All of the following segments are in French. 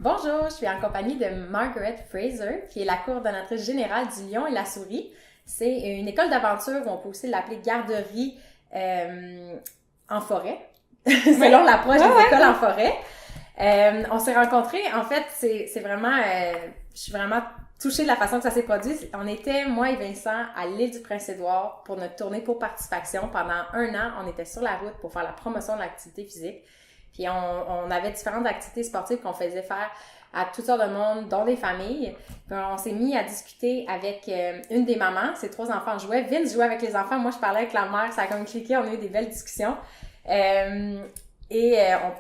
Bonjour, je suis en compagnie de Margaret Fraser, qui est la coordonnatrice générale du Lion et la Souris. C'est une école d'aventure, ou on peut aussi l'appeler garderie en forêt, selon l'approche des écoles en forêt. On s'est rencontrés, en fait, c'est vraiment, je suis vraiment touchée de la façon que ça s'est produit. On était, moi et Vincent, à l'île du Prince-Édouard pour notre tournée pour participation. Pendant 1 an, on était sur la route pour faire la promotion de l'activité physique. Puis on avait différentes activités sportives qu'on faisait faire à toutes sortes de monde, dont des familles. Puis on s'est mis à discuter avec une des mamans. Ses 3 enfants jouaient. Vince jouait avec les enfants. Moi, je parlais avec la mère. Ça a comme cliqué. On a eu des belles discussions. On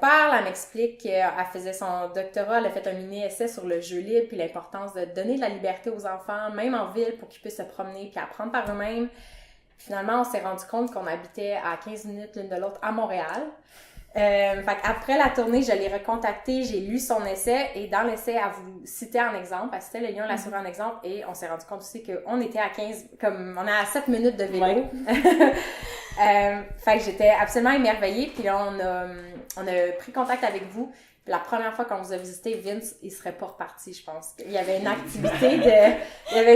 parle, elle m'explique qu'elle faisait son doctorat, elle a fait un mini-essai sur le jeu libre puis l'importance de donner de la liberté aux enfants, même en ville, pour qu'ils puissent se promener puis apprendre par eux-mêmes. Finalement, on s'est rendu compte qu'on habitait à 15 minutes l'une de l'autre à Montréal. Après la tournée, je l'ai recontacté, j'ai lu son essai et dans l'essai, elle vous citait en exemple, elle citait le lion, la souris en exemple et on s'est rendu compte aussi qu'on était à 15, comme on est à 7 minutes de vélo. Ouais. J'étais absolument émerveillée puis là, on a pris contact avec vous. Puis la première fois qu'on vous a visité, Vince, il serait pas reparti, je pense. Il y avait une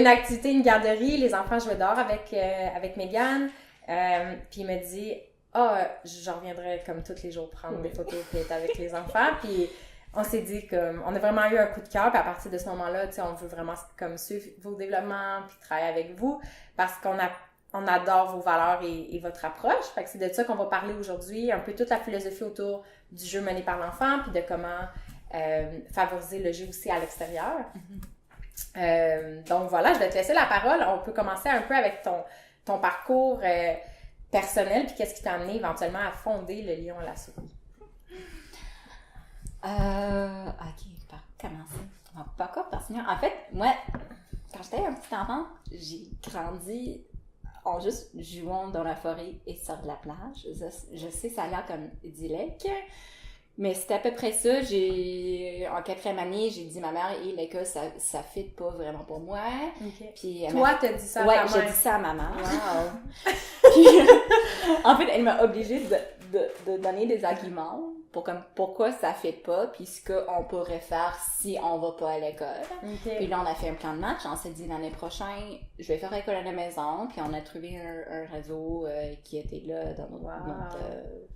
activité, une garderie, les enfants jouaient dehors avec Megan. Puis il m'a dit je reviendrai comme tous les jours prendre des photos et être avec les enfants. Puis on s'est dit on a vraiment eu un coup de cœur. Puis à partir de ce moment-là, tu sais, on veut vraiment comme suivre vos développements puis travailler avec vous parce qu'on adore vos valeurs et votre approche. Fait que c'est de ça qu'on va parler aujourd'hui, un peu toute la philosophie autour du jeu mené par l'enfant puis de comment favoriser le jeu aussi à l'extérieur. Donc voilà, je vais te laisser la parole. On peut commencer un peu avec ton parcours personnel, puis qu'est-ce qui t'a amené éventuellement à fonder le Lion et la Souris? Ok, par commencer. Mon parcours personnel. En fait, moi, quand j'étais un petit enfant, j'ai grandi en juste jouant dans la forêt et sur la plage. Je sais, ça a l'air comme idyllique, mais c'était à peu près ça. En 4e année, j'ai dit à ma mère, l'école, ça fit pas vraiment pour moi. Okay. Puis toi, t'as dit ça à ta mère? Ouais, j'ai dit ça à ma mère. Wow! Puis, en fait, elle m'a obligée de donner des arguments pour pourquoi ça fit pas, puis ce qu'on pourrait faire si on va pas à l'école. Okay. Puis là, on a fait un plan de match. On s'est dit, l'année prochaine, je vais faire l'école à la maison. Puis on a trouvé un réseau qui était là dans notre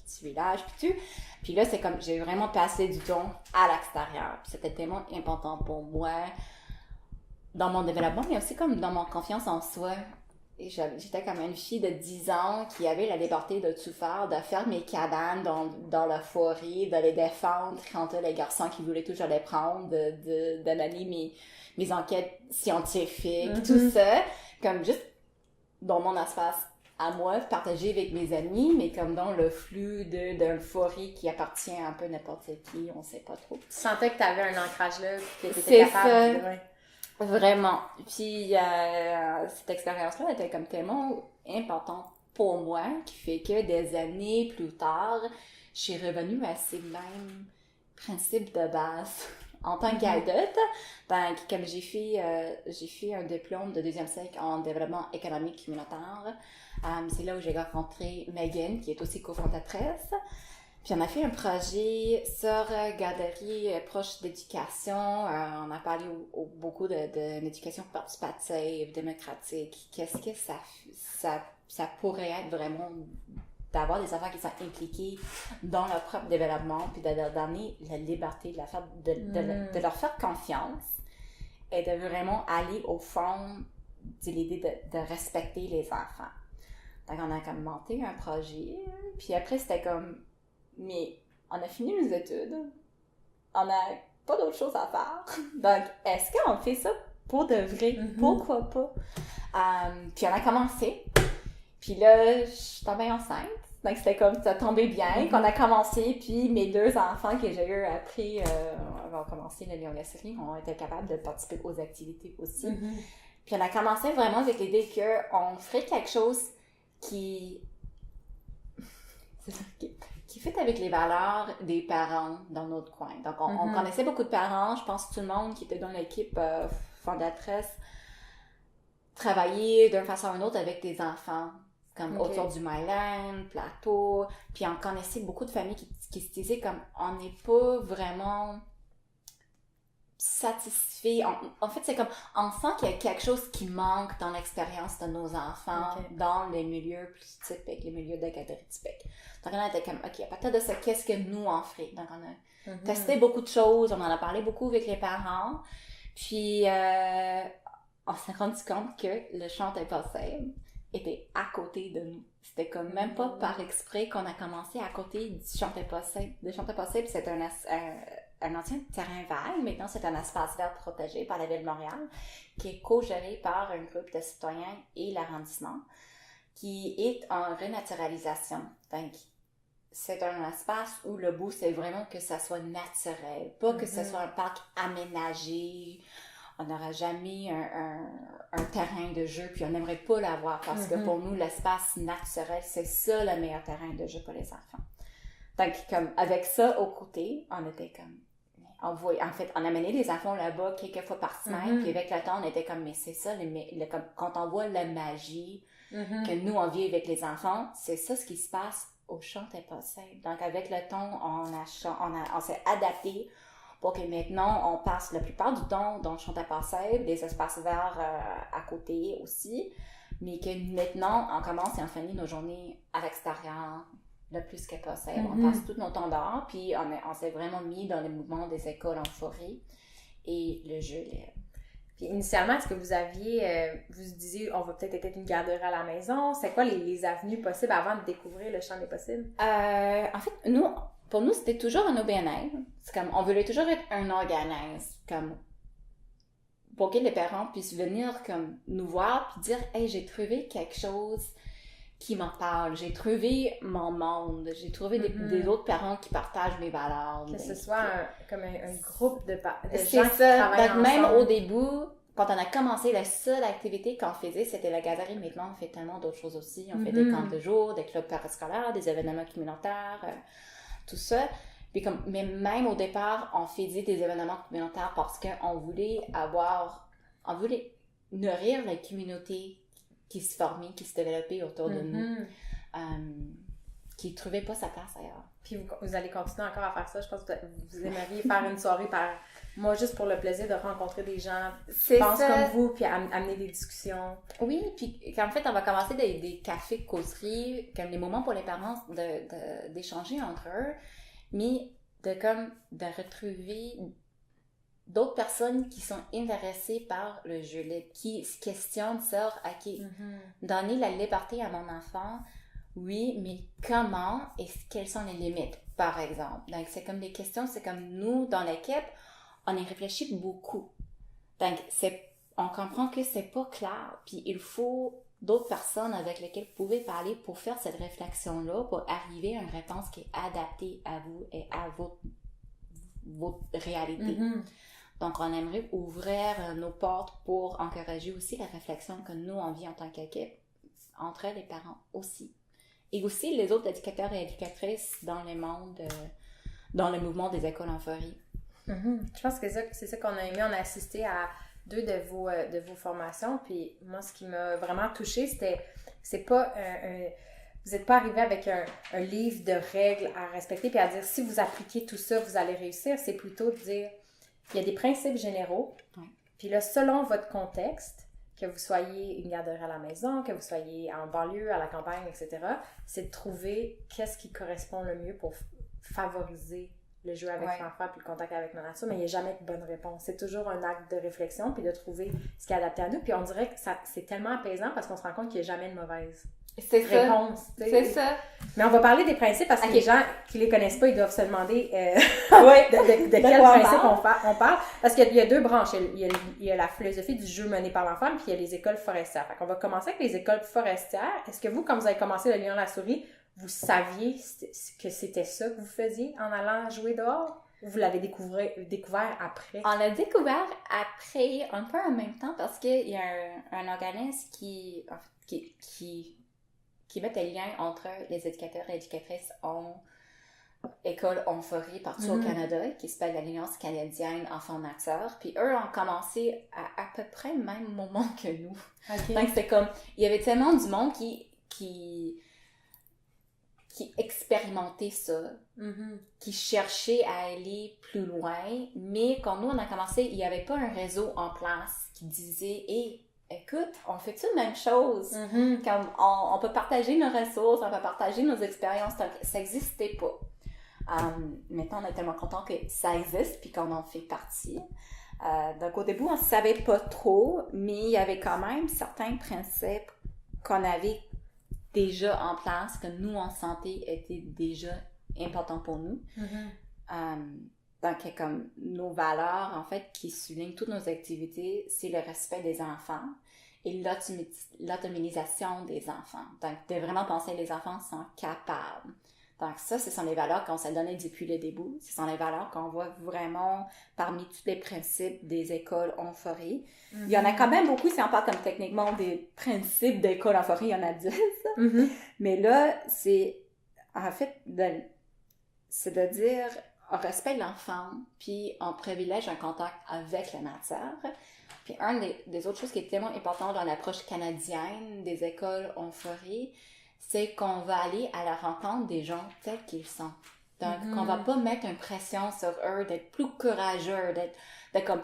petit village, puis tout. Puis là, c'est comme, j'ai vraiment passé du temps à l'extérieur. Puis c'était tellement important pour moi dans mon développement, mais aussi comme dans mon confiance en soi. Et j'étais comme une fille de 10 ans qui avait la liberté de tout faire, de faire mes cabanes dans la forêt, de les défendre quand les garçons qui voulaient toujours les prendre, de mener mes enquêtes scientifiques, tout ça, comme juste dans mon espace à moi, partagé avec mes amis, mais comme dans le flux d'une forêt qui appartient à un peu n'importe qui, on sait pas trop. Tu sentais que t'avais un ancrage là, que t'étais capable de... Vraiment. Puis cette expérience-là était comme tellement importante pour moi, qui fait que des années plus tard, je suis revenue à ces mêmes principes de base en tant qu'adulte. Donc, comme j'ai fait un diplôme de 2e cycle en développement économique communautaire, c'est là où j'ai rencontré Megan, qui est aussi cofondatrice. Puis on a fait un projet sur garderie proche d'éducation. On a parlé beaucoup de l'éducation participative, démocratique. Qu'est-ce que ça pourrait être vraiment d'avoir des enfants qui sont impliqués dans leur propre développement, puis de leur donner la liberté de leur faire confiance et de vraiment aller au fond de l'idée de respecter les enfants. Donc on a comme monté un projet, puis après c'était comme... Mais on a fini nos études, on n'a pas d'autre chose à faire. Donc, est-ce qu'on fait ça pour de vrai? Pourquoi pas? Puis on a commencé. Puis là, je suis tombée enceinte. Donc, c'était comme ça tombait bien qu'on a commencé. Puis mes 2 enfants que j'ai eu après avoir commencé le Lion et la Souris ont été capables de participer aux activités aussi. Puis on a commencé vraiment avec l'idée qu'on ferait quelque chose qui fit avec les valeurs des parents dans notre coin. Donc, on connaissait beaucoup de parents. Je pense que tout le monde qui était dans l'équipe fondatrice travaillait d'une façon ou d'une autre avec des enfants, comme autour du Myland, Plateau. Puis on connaissait beaucoup de familles qui se disaient comme, on n'est pas vraiment satisfait. En fait, c'est comme, on sent qu'il y a quelque chose qui manque dans l'expérience de nos enfants, dans les milieux plus typiques, les milieux de galerie typiques. Donc, on était comme, OK, à partir de ça, qu'est-ce que nous on ferait? Donc, on a testé beaucoup de choses, on en a parlé beaucoup avec les parents, puis on s'est rendu compte que le chant impossible était à côté de nous. C'était comme même pas par exprès qu'on a commencé à côté du chant impossible. Le chant impossible, c'est un ancien terrain vague. Maintenant, c'est un espace vert protégé par la Ville de Montréal, qui est co-géré par un groupe de citoyens et l'arrondissement, qui est en renaturalisation. Donc, c'est un espace où le but, c'est vraiment que ça soit naturel, pas que ce soit un parc aménagé. On n'aura jamais un terrain de jeu, puis on n'aimerait pas l'avoir, parce que pour nous, l'espace naturel, c'est ça le meilleur terrain de jeu pour les enfants. Donc, comme avec ça au côté, on était comme... on amenait les enfants là-bas quelques fois par semaine, puis avec le temps, on était comme, mais c'est ça, comme, quand on voit la magie que nous, on vit avec les enfants, c'est ça ce qui se passe au chant impossible. Donc, avec le temps, on s'est adapté pour que maintenant, on passe la plupart du temps dans le chant impossible, des espaces verts à côté aussi, mais que maintenant, on commence et on finit nos journées à l'extérieur le plus que possible. On passe tout notre temps dehors, puis on s'est vraiment mis dans le mouvement des écoles en forêt et le jeu libre. Puis initialement, est-ce que vous aviez, vous disiez, on va peut-être être une garderie à la maison? C'est quoi les avenues possibles avant de découvrir le champ des possibles? En fait, pour nous, c'était toujours un OBNL. C'est comme, on voulait toujours être un organisme, comme, pour que les parents puissent venir, comme, nous voir, puis dire, hey, j'ai trouvé quelque chose qui m'en parle, j'ai trouvé mon monde, j'ai trouvé des autres parents qui partagent mes valeurs. Que ce soit comme un groupe de gens qui travaillent ensemble. Même au début, quand on a commencé, la seule activité qu'on faisait, c'était la galerie. Maintenant, on fait tellement d'autres choses aussi. On fait des camps de jour, des clubs parascolaires, des événements communautaires, tout ça. Puis mais même au départ, on faisait des événements communautaires parce qu'on voulait nourrir la communauté qui se formait, qui se développait autour de nous, qui ne trouvait pas sa place ailleurs. Puis vous allez continuer encore à faire ça. Je pense que vous aimeriez faire une soirée moi, juste pour le plaisir de rencontrer des gens qui pensent comme vous, puis amener des discussions. Oui, puis en fait, on va commencer des cafés causeries, comme des moments pour les parents d'échanger entre eux, mais de retrouver d'autres personnes qui sont intéressées par le jeu libre, qui se questionnent sur, OK, donner la liberté à mon enfant, oui, mais comment et quelles sont les limites, par exemple. Donc, c'est comme des questions, c'est comme nous, dans l'équipe, on y réfléchit beaucoup. Donc, on comprend que c'est pas clair, puis il faut d'autres personnes avec lesquelles vous pouvez parler pour faire cette réflexion-là, pour arriver à une réponse qui est adaptée à vous et à votre réalité. Donc, on aimerait ouvrir nos portes pour encourager aussi la réflexion que nous, on vit en tant qu'équipe, entre les parents aussi. Et aussi les autres éducateurs et éducatrices dans le monde, dans le mouvement des écoles en forêt. Je pense que c'est ça qu'on a aimé. On a assisté à 2 de vos formations. Puis moi, ce qui m'a vraiment touchée, c'est pas vous n'êtes pas arrivé avec un livre de règles à respecter puis à dire si vous appliquez tout ça, vous allez réussir. C'est plutôt de dire il y a des principes généraux. Puis là, selon votre contexte, que vous soyez une garderie à la maison, que vous soyez en banlieue, à la campagne, etc., c'est de trouver qu'est-ce qui correspond le mieux pour favoriser le jeu avec l'enfant puis le contact avec la nature, mais il n'y a jamais de bonne réponse. C'est toujours un acte de réflexion puis de trouver ce qui est adapté à nous. Puis on dirait que c'est tellement apaisant parce qu'on se rend compte qu'il n'y a jamais de mauvaise réponse. C'est ça. Mais on va parler des principes parce que les gens qui les connaissent pas, ils doivent se demander de quel principe on parle. Parce qu'il y a 2 branches. Il y a la philosophie du jeu mené par l'enfant puis il y a les écoles forestières. Fait qu'on va commencer avec les écoles forestières. Est-ce que vous, quand vous avez commencé le lion la souris, vous saviez que c'était ça que vous faisiez en allant jouer dehors? Ou vous l'avez découvert après? On l'a découvert après, un peu en même temps, parce qu'il y a un organisme qui met des liens entre les éducateurs et éducatrices en école en forêt partout au Canada, qui s'appelle l'Alliance canadienne Enfants Nature. Puis eux ont commencé à peu près le même moment que nous. Donc c'est comme, il y avait tellement du monde qui qui expérimentaient ça, qui cherchaient à aller plus loin, mais quand nous, on a commencé, il n'y avait pas un réseau en place qui disait « Hey, écoute, on fait-tu la même chose? Comme on peut partager nos ressources, on peut partager nos expériences. » Ça n'existait pas. Maintenant, on est tellement content que ça existe puis qu'on en fait partie. Donc, au début, on ne savait pas trop, mais il y avait quand même certains principes qu'on avait déjà en place, que nous, on sentait étaient déjà importants pour nous. Donc, il y a comme nos valeurs, en fait, qui soulignent toutes nos activités, c'est le respect des enfants et l'autonomisation des enfants. Donc, de vraiment penser que les enfants sont capables. Donc ça, ce sont les valeurs qu'on s'est données depuis le début. Ce sont les valeurs qu'on voit vraiment parmi tous les principes des écoles en forêt. Il y en a quand même beaucoup, si on parle comme techniquement des principes d'école en forêt, il y en a 10. Mais là, c'est en fait, c'est de dire, on respecte l'enfant, puis on privilège un contact avec la nature. Puis un des autres choses qui est tellement important dans l'approche canadienne des écoles en forêt, c'est qu'on va aller à la rencontre des gens tels qu'ils sont. Donc, qu'on va pas mettre une pression sur eux d'être plus courageux, d'être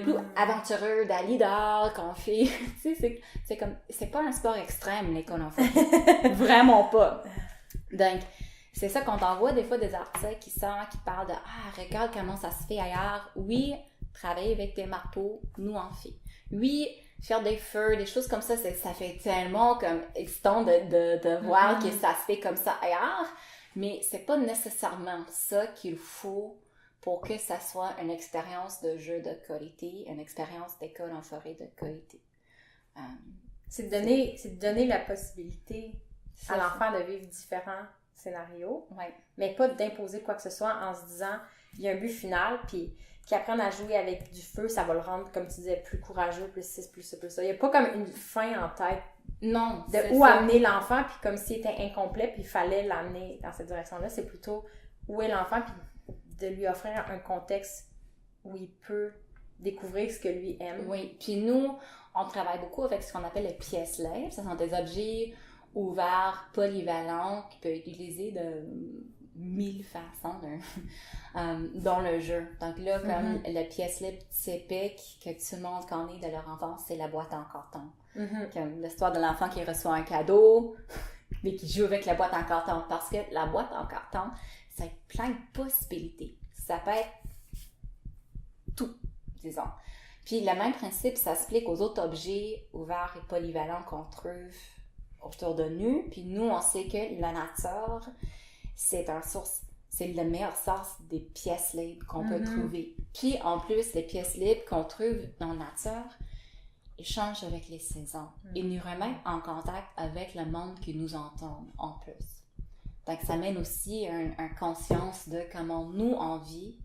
plus aventureux, d'aller dehors, qu'on fait... Tu sais, c'est comme... C'est pas un sport extrême, l'école en fait. Vraiment pas. Donc, c'est ça qu'on t'envoie des fois des articles qui parlent de « Ah, regarde comment ça se fait ailleurs. » Oui, travailler avec des marteaux, nous en fait. Oui, faire des feux, des choses comme ça fait tellement comme excitant de voir que ça se fait comme ça ailleurs, mais c'est pas nécessairement ça qu'il faut pour que ça soit une expérience de jeu de qualité, une expérience d'école en forêt de qualité. C'est de donner la possibilité à l'enfant de vivre différents scénarios, mais pas d'imposer quoi que ce soit en se disant il y a un but final, puis qui apprennent à jouer avec du feu, ça va le rendre, comme tu disais, plus courageux, plus ci, plus ça, plus ça. Il n'y a pas comme une fin en tête. Non. De où amener l'enfant, puis comme s'il était incomplet, puis il fallait l'amener dans cette direction-là. C'est plutôt où est l'enfant, puis de lui offrir un contexte où il peut découvrir ce que lui aime. Oui, puis nous, on travaille beaucoup avec ce qu'on appelle les pièces lèvres. Ce sont des objets ouverts, polyvalents, qui peuvent être utilisés de 1000 façons dans le jeu. Donc là, comme la pièce libre typique que tout le monde connaît de leur enfance, c'est la boîte en carton. Comme l'histoire de l'enfant qui reçoit un cadeau, mais qui joue avec la boîte en carton. Parce que la boîte en carton, ça a plein de possibilités. Ça peut être tout, disons. Puis le même principe s'applique aux autres objets ouverts et polyvalents qu'on trouve autour de nous. Puis nous, on sait que la nature, c'est la meilleure source des pièces libres qu'on peut trouver. Puis en plus, les pièces libres qu'on trouve dans la nature, ils changent avec les saisons. Ils nous remettent en contact avec le monde qui nous entoure en plus. Donc ça mène aussi une conscience de comment nous on vit,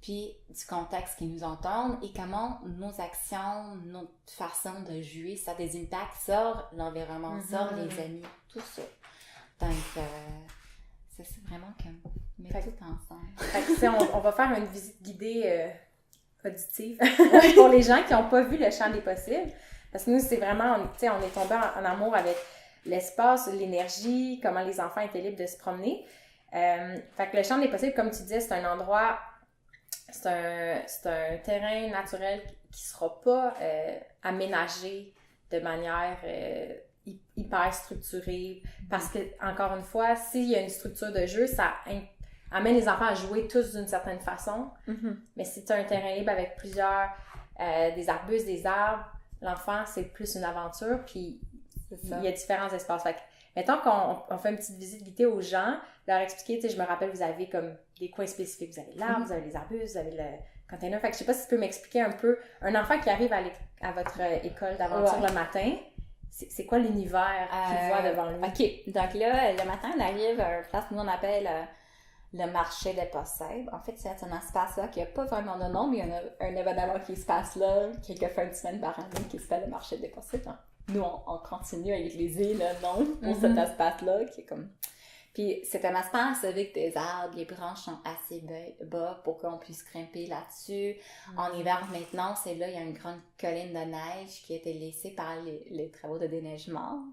puis du contexte qui nous entoure et comment nos actions, notre façon de jouer, ça a des impacts sur l'environnement, sur les amis, tout ça. Donc, c'est vraiment comme mettre tout ensemble. Fait que, on va faire une visite guidée auditive pour les gens qui n'ont pas vu le champ des possibles. Parce que nous, c'est vraiment, on est tombé en amour avec l'espace, l'énergie, comment les enfants étaient libres de se promener. Fait que le champ des possibles, comme tu disais, c'est un endroit, c'est un terrain naturel qui sera pas aménagé de manière hyper structurée. Parce que, encore une fois, s'il y a une structure de jeu, ça amène les enfants à jouer tous d'une certaine façon. Mais si tu as un terrain libre avec plusieurs, des arbustes, des arbres, l'enfant, c'est plus une aventure, puis il y a différents espaces. Fait que, mettons qu'on fait une petite visite guidée aux gens, leur expliquer, tu sais, je me rappelle, vous avez comme des coins spécifiques. Vous avez l'arbre, vous avez les arbustes, vous avez le container. Fait que je sais pas si tu peux m'expliquer un peu, un enfant qui arrive à votre école d'aventure le matin, c'est quoi l'univers qu'il voit devant lui? OK. Donc là, le matin, on arrive à une place que nous, on appelle le marché des possibles. En fait, c'est un espace-là qui n'a pas vraiment de nom, mais il y a un événement qui se passe là, quelques fins de semaine par année, qui s'appelle le marché des possibles. Nous, on continue à utiliser le nom pour cet espace-là, qui est comme... Puis c'est un espace avec des arbres, les branches sont assez bas pour qu'on puisse grimper là-dessus. En hiver, maintenant, c'est là, il y a une grande colline de neige qui a été laissée par les travaux de déneigement.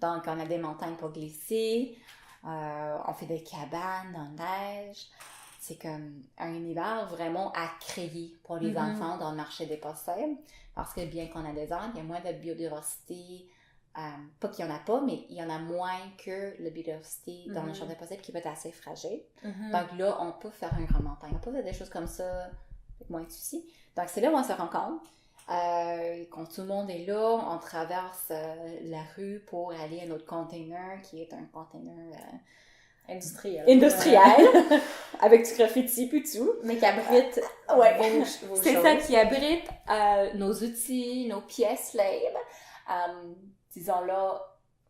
Donc, on a des montagnes pour glisser. On fait des cabanes en neige. C'est comme un univers vraiment à créer pour les enfants dans le marché des possibles. Parce que bien qu'on a des arbres, il y a moins de biodiversité. Pas qu'il n'y en a pas, mais il y en a moins que la biodiversité dans le champ des possibles qui peut être assez fragile. Donc là, on peut faire un grand montagne. On peut faire des choses comme ça avec moins de soucis. Donc c'est là où on se rencontre. Quand tout le monde est là, on traverse la rue pour aller à notre container, qui est un container industriel, avec du graffiti puis tout. Mais qui abrite vos c'est choses. ça qui abrite nos outils, nos pièces libres. Disons là,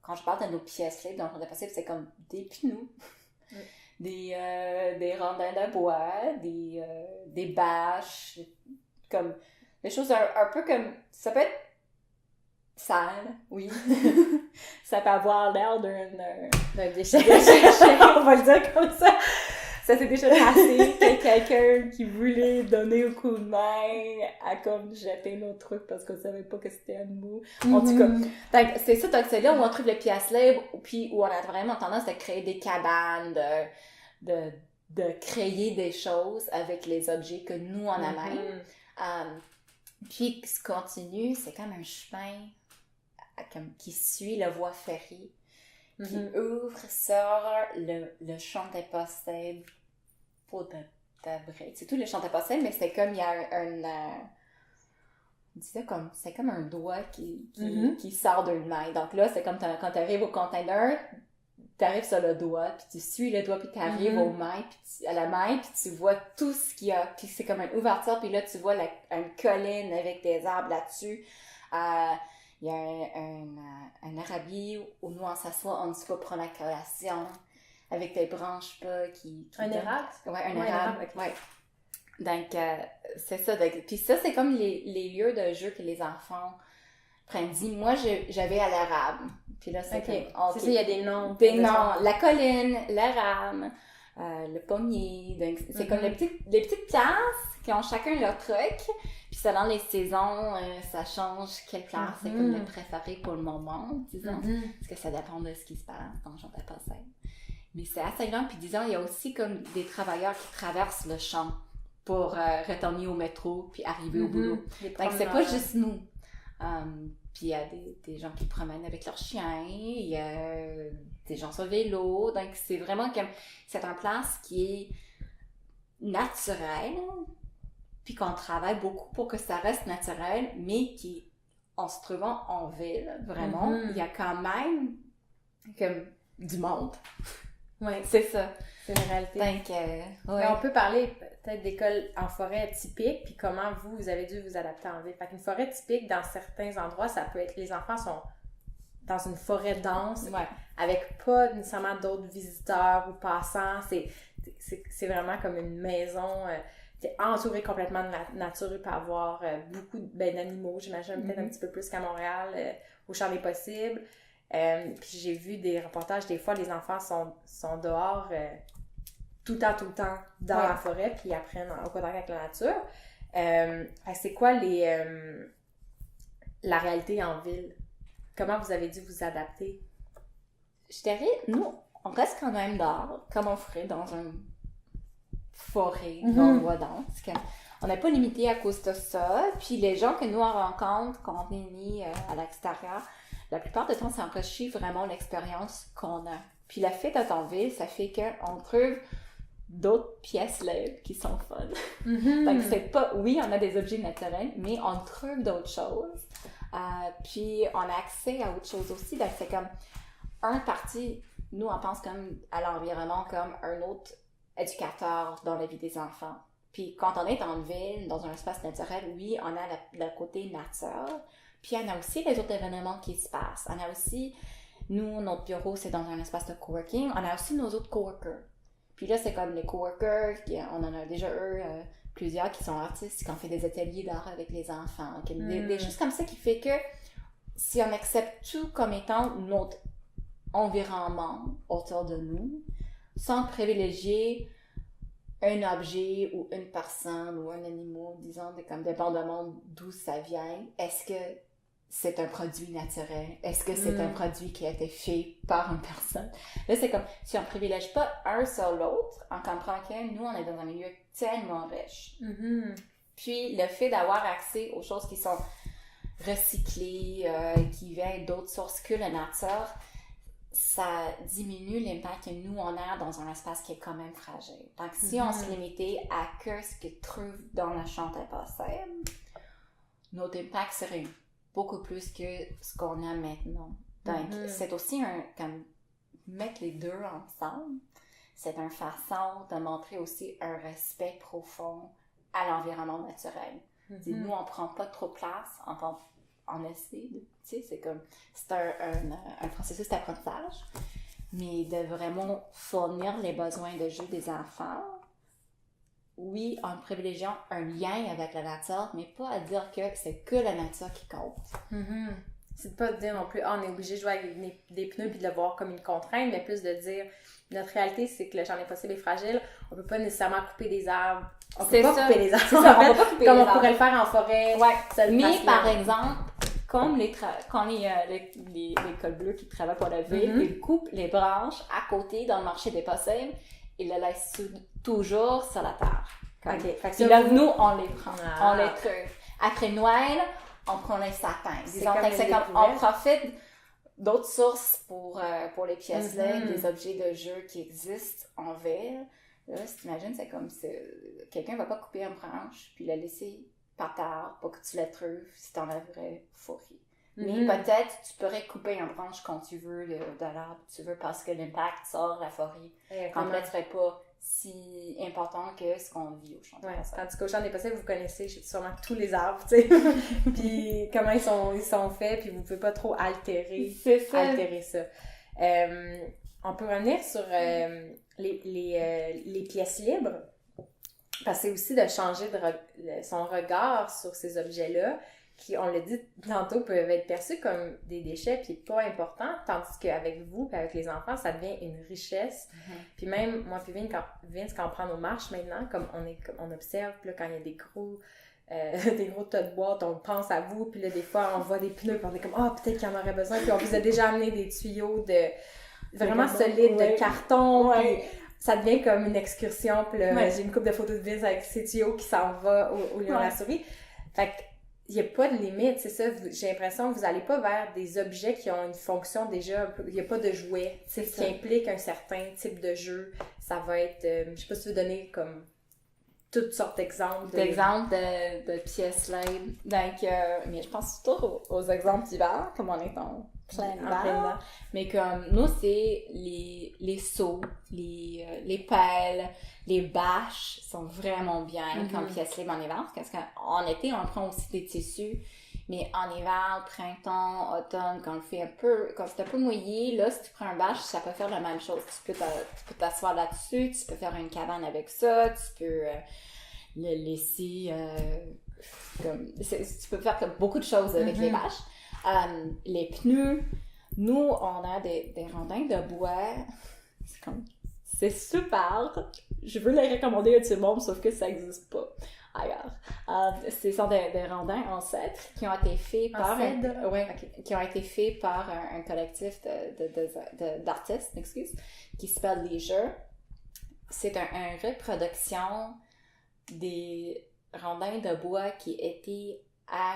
quand je parle de nos pièces libres, dans le possible, c'est comme des pneus, des rondins de bois, des bâches, comme des choses un peu comme, ça peut être sale, oui. Ça peut avoir l'air d'un déchet. On va le dire comme ça. Ça s'est déjà passé que quelqu'un qui voulait donner un coup de main a comme jeté nos trucs parce qu'on savait pas que c'était à nous. En tout cas, donc, c'est ça, donc c'est là où on trouve les pièces libres, puis où on a vraiment tendance à créer des cabanes, de créer des choses avec les objets que nous on amène. Puis ce qui continue, c'est comme un chemin qui suit la voie ferrée, qui ouvre sur le champ des possibles pour d'abriter. C'est tout le champ des possibles, mais c'est comme il y a c'est comme un doigt qui sort d'une main. Donc là, c'est comme quand tu arrives au container, tu arrives sur le doigt, puis tu suis le doigt, puis tu arrives aux mains, à la main, puis tu vois tout ce qu'il y a. Puis c'est comme une ouverture, puis là, tu vois une colline avec des arbres là-dessus. Il y a un arabier où nous, on s'assoit, on va prendre la collation avec des branches qui un érable? Ouais, un érable. Okay. Ouais. Donc, c'est ça. Puis ça, c'est comme les lieux de jeu que les enfants prennent. Moi, j'avais à l'érable. Puis là, c'est comme... C'est ça, il y a des noms. Des noms. La colline, l'érable, le pommier. Donc, c'est comme les petites places qui ont chacun leur truc. Puis selon les saisons, ça change quelle place c'est comme le préféré pour le moment, disons. Parce que ça dépend de ce qui se passe dans le champ des possibles. Mais c'est assez long. Puis disons, il y a aussi comme des travailleurs qui traversent le champ pour retourner au métro puis arriver au boulot. Donc c'est pas juste nous. Puis il y a des gens qui promènent avec leurs chiens, il y a des gens sur le vélo. Donc c'est vraiment comme... C'est une place qui est naturelle, puis qu'on travaille beaucoup pour que ça reste naturel, mais qui, en se trouvant en ville, vraiment, il y a quand même comme du monde. Oui, c'est ça. C'est une réalité. Donc, on peut parler peut-être d'école en forêt typique, puis comment vous avez dû vous adapter en ville. Fait qu'une forêt typique, dans certains endroits, ça peut être... Les enfants sont dans une forêt dense, avec pas nécessairement d'autres visiteurs ou passants. C'est vraiment comme une maison... T'es entouré complètement de la nature, il peut y avoir beaucoup d'animaux, j'imagine peut-être un petit peu plus qu'à Montréal, au champ des possibles. Puis j'ai vu des reportages, des fois les enfants sont dehors tout le temps dans la forêt, puis ils apprennent au contact avec la nature. C'est quoi la réalité en ville? Comment vous avez dû vous adapter? Je dirais, nous, on reste quand même dehors, comme on ferait dans une forêt, dans le bois dense. On n'est pas limité à cause de ça. Puis les gens que nous on rencontre quand on est mis à l'extérieur, la plupart du temps, ça enrichit vraiment l'expérience qu'on a. Puis la fête d'être en ville, ça fait qu'on trouve d'autres pièces libres qui sont fun. Donc c'est pas... Oui, on a des objets naturels, mais on trouve d'autres choses. Puis on a accès à autre chose aussi. Donc c'est comme un parti... Nous, on pense comme à l'environnement comme un autre éducateur dans la vie des enfants. Puis quand on est en ville, dans un espace naturel, oui, on a le côté nature, puis on a aussi les autres événements qui se passent. On a aussi, nous, notre bureau, c'est dans un espace de coworking, on a aussi nos autres coworkers. Puis là, c'est comme les coworkers, on en a déjà plusieurs qui sont artistes, qui ont fait des ateliers d'art avec les enfants, des choses comme ça qui fait que si on accepte tout comme étant notre environnement autour de nous, sans privilégier un objet ou une personne ou un animal, disons, comme dépendamment d'où ça vient, est-ce que c'est un produit naturel? Est-ce que c'est un produit qui a été fait par une personne? Là, c'est comme, si on privilège pas un sur l'autre, on comprend que nous, on est dans un milieu tellement riche. Puis, le fait d'avoir accès aux choses qui sont recyclées, qui viennent d'autres sources que la nature, ça diminue l'impact que nous, on a dans un espace qui est quand même fragile. Donc, si on se limitait à que ce que trouve dans la chambre impossible, notre impact serait beaucoup plus que ce qu'on a maintenant. Donc, c'est aussi comme mettre les deux ensemble, c'est une façon de montrer aussi un respect profond à l'environnement naturel. Nous, on prend pas trop de place en essaie, tu sais, c'est un processus d'apprentissage, mais de vraiment fournir les besoins de jeu des enfants, oui, en privilégiant un lien avec la nature, mais pas à dire que c'est que la nature qui compte. C'est de pas dire non plus, on est obligé de jouer avec des pneus puis de le voir comme une contrainte, mais plus de dire, notre réalité, c'est que le champ impossible est fragile, on peut pas nécessairement couper des arbres. On peut pas couper des arbres, c'est ça, on peut pas couper comme les on arbres. pourrait le faire en forêt. Ouais. Mais par exemple, comme quand les cols bleus qui travaillent pour la ville, ils coupent les branches à côté dans le marché des possibles, ils le laissent toujours sur la terre. Puis là, nous, on les prend, on les trouve. Après Noël, on prend les sapins. C'est comme on profite d'autres sources pour les pièces des objets de jeu qui existent en ville. Là, si t'imagines, c'est comme si quelqu'un va pas couper une branche puis la laisser par terre pour que tu la trouves si t'en as vraie forêt. Mais peut-être tu pourrais couper une branche quand tu veux de l'arbre, tu veux, parce que l'impact sur la forêt complète serait pas si important que ce qu'on vit au champ des possibles. Tandis qu'au champ des possibles, vous connaissez sûrement tous les arbres, tu sais, puis comment ils sont faits, puis vous pouvez pas trop altérer ça. On peut revenir sur les pièces libres, parce que c'est aussi de changer son regard sur ces objets-là, qui, on l'a dit tantôt, peuvent être perçus comme des déchets puis pas importants, tandis qu'avec vous, avec les enfants, ça devient une richesse. Puis même, moi puis Vince, quand on prend nos marches maintenant, comme on observe, puis là, quand il y a des gros tas de boîtes, on pense à vous, puis là, des fois, on voit des pneus, puis on est comme « Ah, peut-être qu'il y en aurait besoin », puis on vous a déjà amené des tuyaux vraiment solides, de carton, puis ça devient comme une excursion, puis là, j'ai une couple de photos de Vince avec ces tuyaux qui s'en va au lieu de la souris. Fait que il n'y a pas de limite, c'est ça. J'ai l'impression que vous n'allez pas vers des objets qui ont une fonction déjà. Il n'y a pas de jouets, ce qui implique un certain type de jeu. Ça va être, je sais pas si tu veux donner comme toutes sortes d'exemples. D'exemples de pièces libres. Donc, mais je pense surtout aux exemples d'hiver, comme on est en plein hiver. Mais comme nous, c'est les seaux, les pelles, les bâches sont vraiment bien comme pièces libres en hiver. Parce qu'en été, on prend aussi des tissus. Mais en hiver, printemps, automne, quand c'est un peu mouillé, là, si tu prends un bâche, ça peut faire la même chose. Tu peux t'asseoir là-dessus, tu peux faire une cabane avec ça, tu peux le laisser tu peux faire beaucoup de choses avec les bâches. Les pneus, nous, on a des rondins de bois. C'est super. Je veux les recommander à tout le monde, sauf que ça n'existe pas ailleurs. Ce sont des rondins en cèdre qui ont été faits par un collectif d'artistes, qui s'appelle Leisure. C'est une reproduction des rondins de bois qui étaient à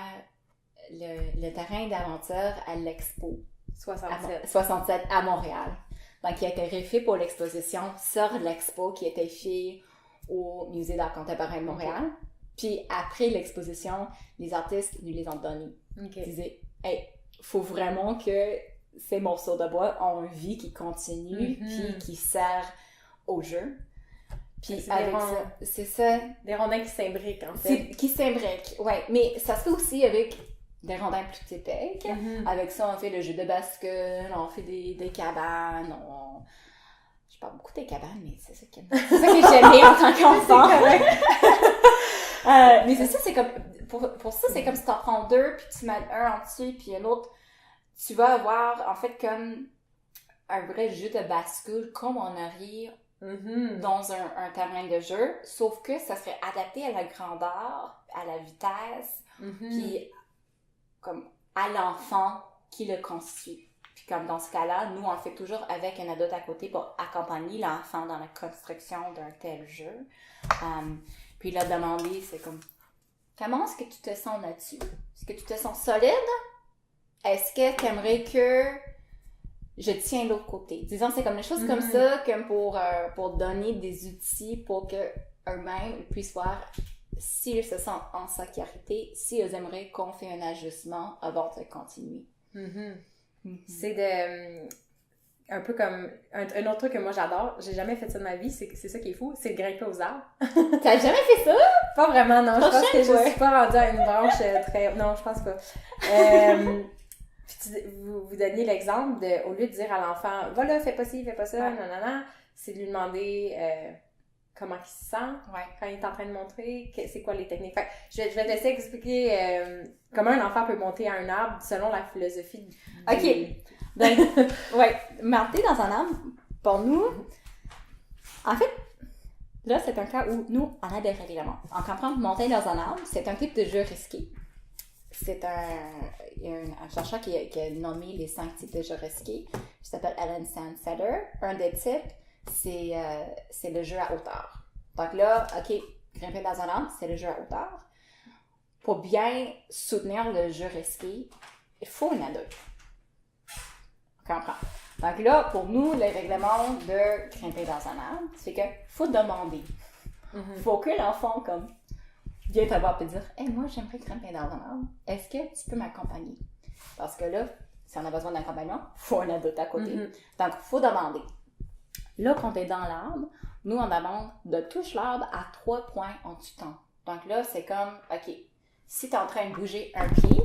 le terrain d'aventure à l'Expo 67 à Montréal. Donc, qui a été refait pour l'exposition sur l'Expo qui était fait au Musée d'art contemporain de Montréal. Puis après l'exposition, les artistes nous les ont donnés. Ils disaient, hey, faut vraiment que ces morceaux de bois ont une vie qui continue, puis qui sert au jeu. Puis c'est ça. Des rondins qui s'imbriquent, en fait. Qui s'imbriquent, ouais. Mais ça se fait aussi avec des rondins plus typiques. Avec ça, on fait le jeu de bascule, on fait des cabanes, Je parle beaucoup des cabanes, mais c'est ça que j'aimais en tant qu'enfant. Mais c'est ça, c'est comme... Pour ça, c'est comme si t'en prends deux, puis tu mets un en dessus, puis un autre. Tu vas avoir, en fait, comme un vrai jeu de bascule, comme on aurait dans un terrain de jeu, sauf que ça serait adapté à la grandeur, à la vitesse, puis comme à l'enfant qui le constitue. Puis comme dans ce cas-là, nous, on le fait toujours avec un adulte à côté pour accompagner l'enfant dans la construction d'un tel jeu. Puis leur demander, c'est comme, comment est-ce que tu te sens là-dessus? Est-ce que tu te sens solide? Est-ce que tu aimerais que je tiens l'autre côté? Disons, c'est comme des choses comme ça, comme pour donner des outils pour que eux-mêmes puissent voir s'ils se sentent en sécurité, s'ils aimeraient qu'on fait un ajustement avant de continuer. C'est de... un peu comme... Un autre truc que moi j'adore, j'ai jamais fait ça de ma vie, c'est ça qui est fou, c'est de grimper aux arbres. T'as jamais fait ça? Pas vraiment, non. Je pense que je suis pas rendue à une branche très... Non, je pense pas. Puis vous donniez l'exemple de, au lieu de dire à l'enfant, va là, fais pas ci, fais pas ça, nanana, c'est de lui demander comment il se sent quand il est en train de montrer, c'est quoi les techniques. Fait, je vais te laisser expliquer comment un enfant peut monter à un arbre selon la philosophie du... OK. Donc, monter dans un arbre, pour nous, en fait, là, c'est un cas où nous, on a des règlements. On comprend que monter dans un arbre, c'est un type de jeu risqué. Il y a un chercheur qui a nommé les 5 types de jeux risqués, qui s'appelle Alan Sandsetter. Un des types, c'est le jeu à hauteur. Donc là, OK, grimper dans un arbre, c'est le jeu à hauteur. Pour bien soutenir le jeu risqué, il faut un adulte. On comprend. Donc là, pour nous, le règlement de grimper dans un arbre, c'est qu'il faut demander. Il faut que l'enfant, comme, vienne te voir et dire « Hey, moi, j'aimerais grimper dans un arbre. Est-ce que tu peux m'accompagner? » Parce que là, si on a besoin d'accompagnement, il faut un adulte à côté. Donc, il faut demander. Là, quand tu es dans l'arbre, nous, on demande de toucher l'arbre à 3 points en tutant. Donc là, c'est comme, OK, si tu es en train de bouger un pied,